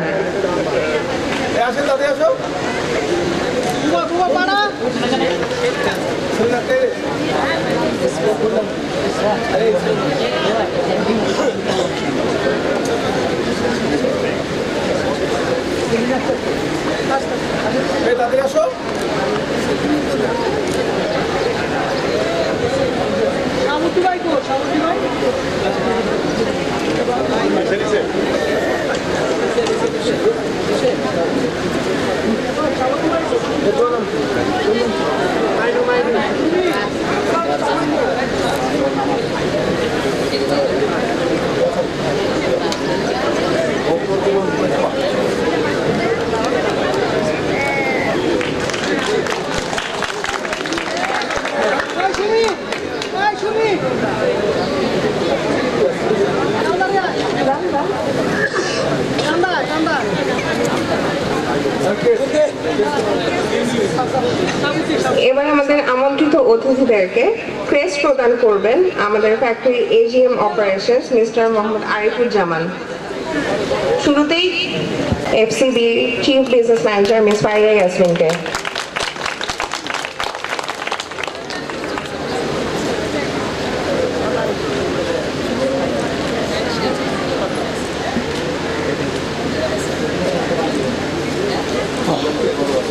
এবার আমাদের আমন্ত্রিত অতিথিদেরকে crest প্রদান করবেন আমাদের factory AGM operations mister Mohammad Arifuzzaman. শুরুতেই FCB chief business manager miss Faria ইয়াসমিনকে। Oh.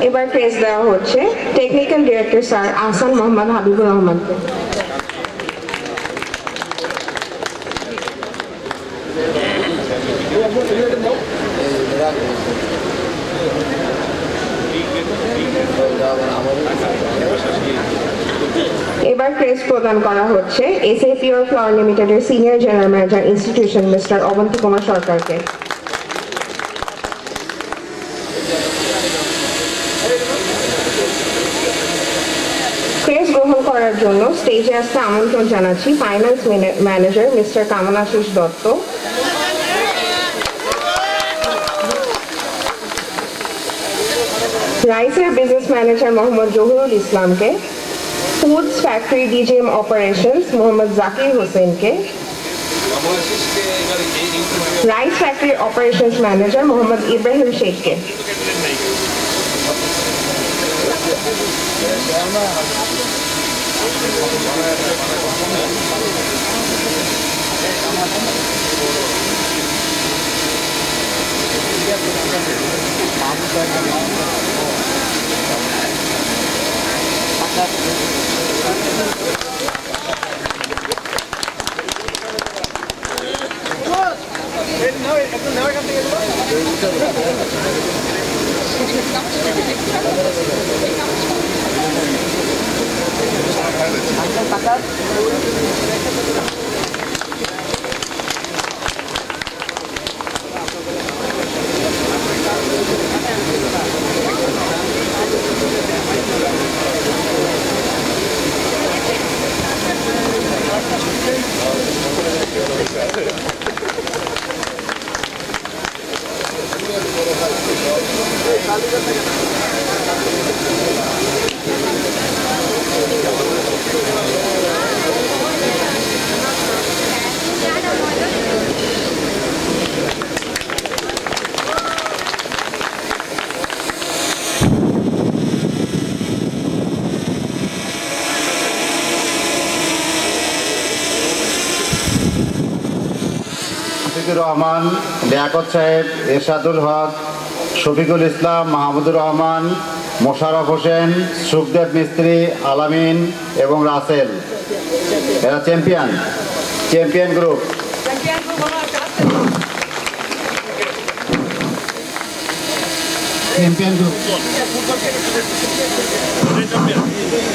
এবার ক্রেস্ট দেওয়া হচ্ছে technical director sir Ahsan Mohammad Habibur রহমানকে। এবার ক্রেস্ট প্রদান করা হচ্ছে এসএ পিওর ফ্লাওয়ার লিমিটেডের senior general manager institution mister Abanti Kumar সরকারকে। ক্রেস্ট গ্রহণ করার জন্য স্টেজে আসতে আমন্ত্রণ জানাচ্ছি finance manager mister Kamanashis Dutta, রাইসের বিজনেস ম্যানেজার মোহাম্মদ জহুরুল ইসলামকে, foods factory DGM operations Mohammad Zakir হোসেনকে, rice factory operations manager Mohammad Ibrahim শেখকে। রহমান, লিয়াকত সাহেব, এরশাদুল হক, শফিকুল ইসলাম, মাহমুদুর রহমান, মোশাররফ হোসেন, সুখদেব মিস্ত্রি, আলামিন এবং রাসেল, এরা চ্যাম্পিয়ন গ্রুপ।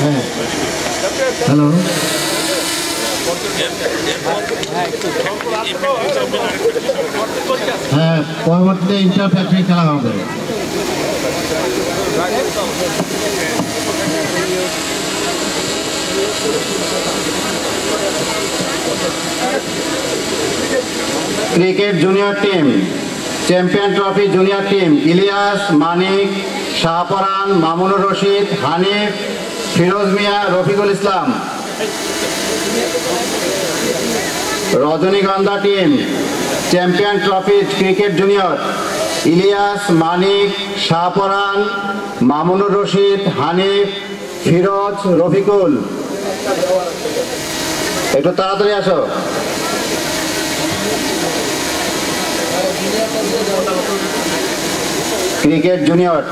হ্যাঁ, হ্যালো, হ্যাঁ, পরবর্তীতে ইন্টার ফ্যাক্টরি খেলা হবে। Cricket junior team, champion trophy junior team Ilias, Manik, Shahporan, Mamunur Rashid, Hanif, Firoz Mia, Rafiqul Islam. Rajanigandha team, champion trophy cricket junior Ilias, Manik, Shahporan, Mamunur Rashid, Hanif, Firoz, Rafiqul. একটু তাড়াতাড়ি আসো। Cricket junior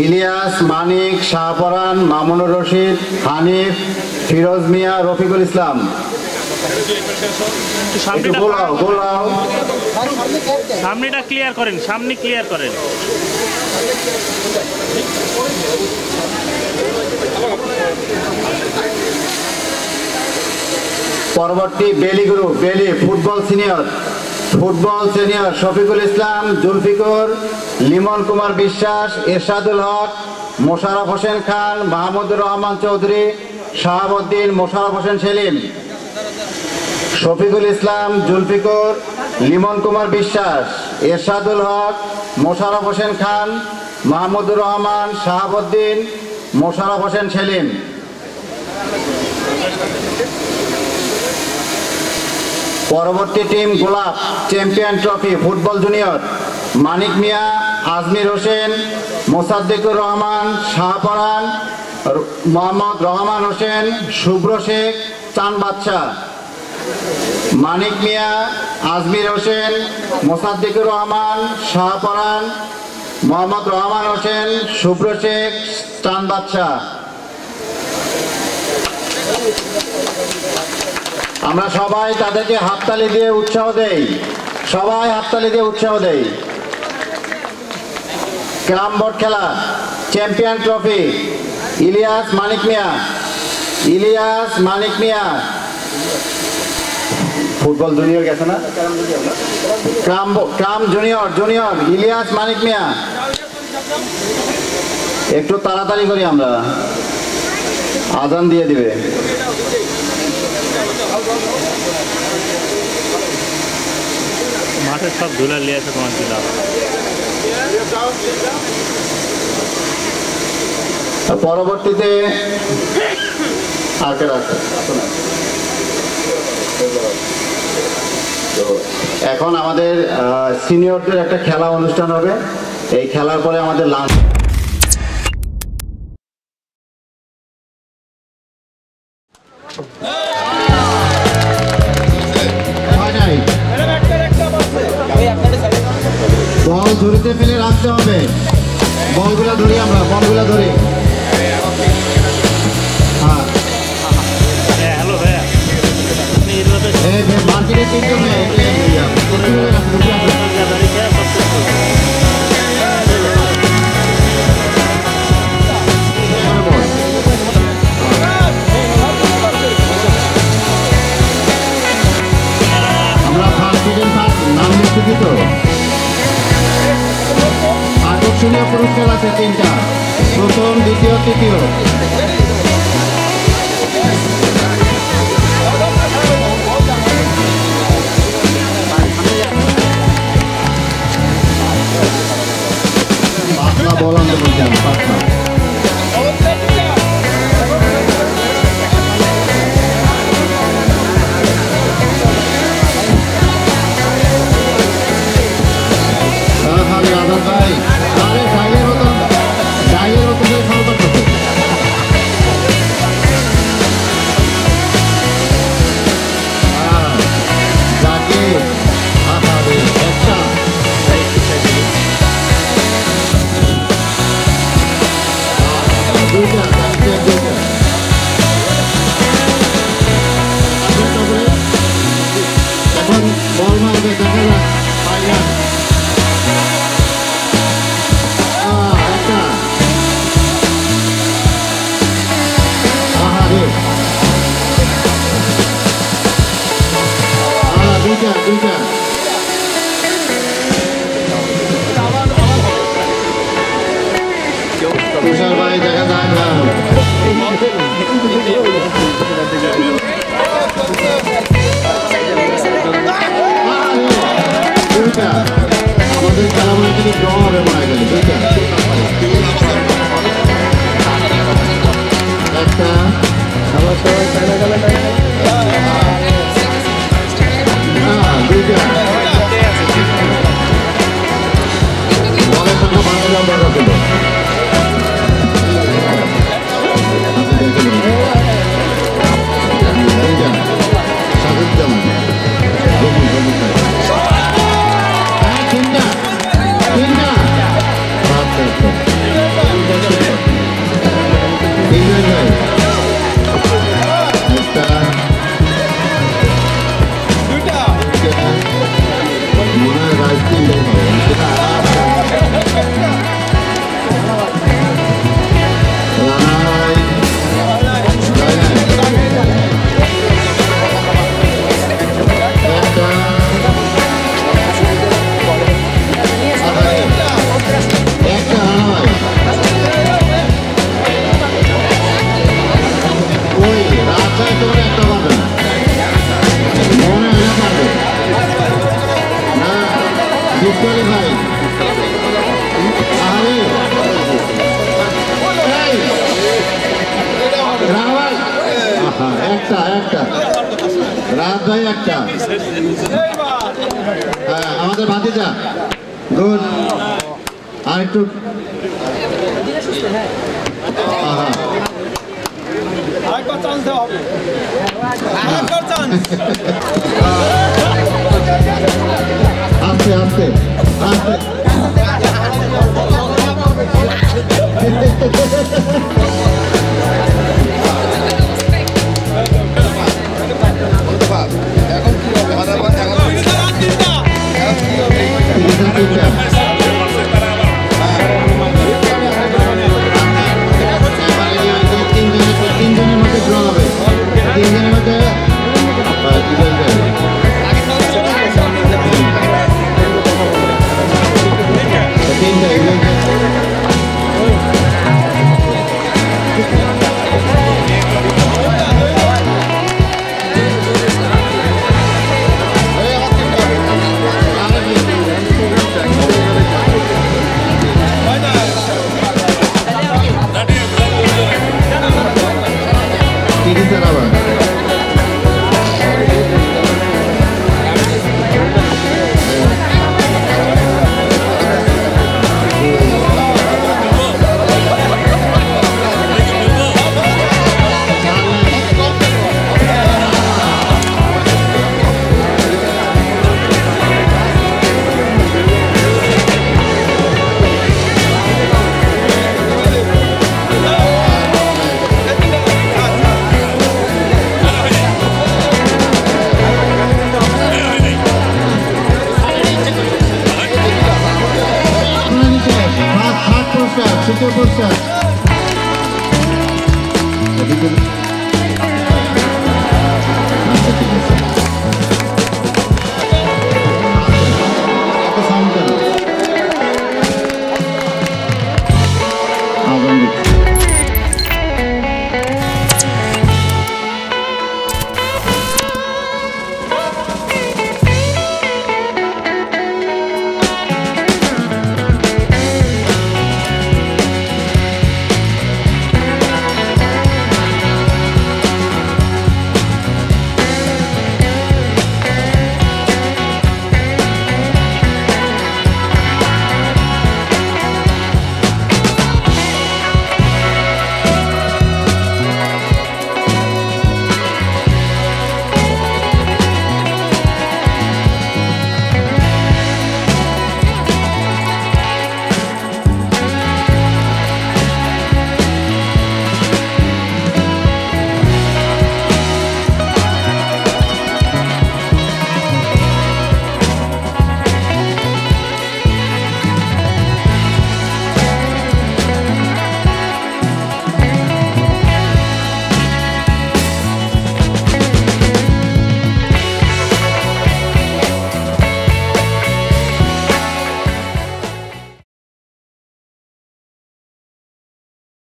Ilias, Manik, Shahporan, Mamunur Rashid, Hanif, Firoz Mia, Rafiqul Islam. সামনেটা ক্লিয়ার করেন, সামনে ক্লিয়ার করেন। পরবর্তী বেলি গ্রুপ, বেলি ফুটবল সিনিয়র শফিকুল ইসলাম, জুলফিকর, লিমন কুমার বিশ্বাস, এরশাদুল হক, মোশাররফ হোসেন খান, মাহমুদুর রহমান চৌধুরী, শাহাবুদ্দিন, মোশাররফ হোসেন সেলিম। শফিকুল ইসলাম, জুলফিকর, লিমন কুমার বিশ্বাস, এরশাদুল হক, মোশাররফ হোসেন খান, মাহমুদুর রহমান, শাহাবুদ্দিন, মোশাররফ হোসেন সেলিম। পরবর্তী টিম গোলাপ, চ্যাম্পিয়ন ট্রফি ফুটবল জুনিয়র মানিক মিয়া, আজমির হোসেন, মোসাদ্দেকুর রহমান, শাহপরান, মোহাম্মদ রহমান হোসেন, শুভ্র শেখ, চান বাদশাহ। মানিক মিয়া, আজমির হোসেন, মোসাদ্দিকুর রহমান, শাহপরান, মোহাম্মদ রহমান হোসেন, শুভ্র শেখ, চাঁদ বাদশাহ। আমরা সবাই তাদেরকে হাততালি দিয়ে উৎসাহ দেই, সবাই হাততালি দিয়ে উৎসাহ দেই। ক্যারাম বোর্ড খেলা চ্যাম্পিয়ন ট্রফি ইলিয়াস মানিক মিয়া, ইলিয়াস মানিক মিয়া। ফুটবল জুনিয়র গেছে না, ক্রাম জুনিয়র, জুনিয়র ইলিয়াস মানিক মিয়া। একটু তাড়াতাড়ি করি, আমরা আজান দিয়ে দিবে। মাঠে সব ধুলা নিয়ে আছে তোমার ছিল। পরবর্তীতে এখন আমাদের সিনিয়রদের একটা খেলা অনুষ্ঠান হবে। এই খেলার পরে আমাদের লাঞ্চ। বল ঝুড়িতে ফেলে রাখতে হবে। বলগুলা ধরি, আমরা বলগুলা ধরি। হ্যাঁ, হ্যালো ভাইয়া, মার্কেটের তিনটে আমরা ফার্স্ট সেকেন্ড ফার্স্ট নাম লিখতে তো আকর্ষণীয় পুরস্কার আছে তিনটা, প্রথম, দ্বিতীয়, তৃতীয়। পাতলা বল আনতে বলছেন, পাতলা। তুষার ভাই দেখা যায় না। আমাদের খেলা মনে কিন্তু ড্র হবে মনে হয়। দুইটা, একটা আমার সবাই খেলা খেলা দুইটা বলের সংখ্যা বাড়ালে আমরা রাখবো। রাত ভাই একটা, আমাদের ভাতিজা গুড। আর একটু আস্তে আস্তে আস্তে তিনজনের মধ্যে ড্র হবে, তিনজনের মধ্যে তৃতীয় পুরস্কার সাউন্ড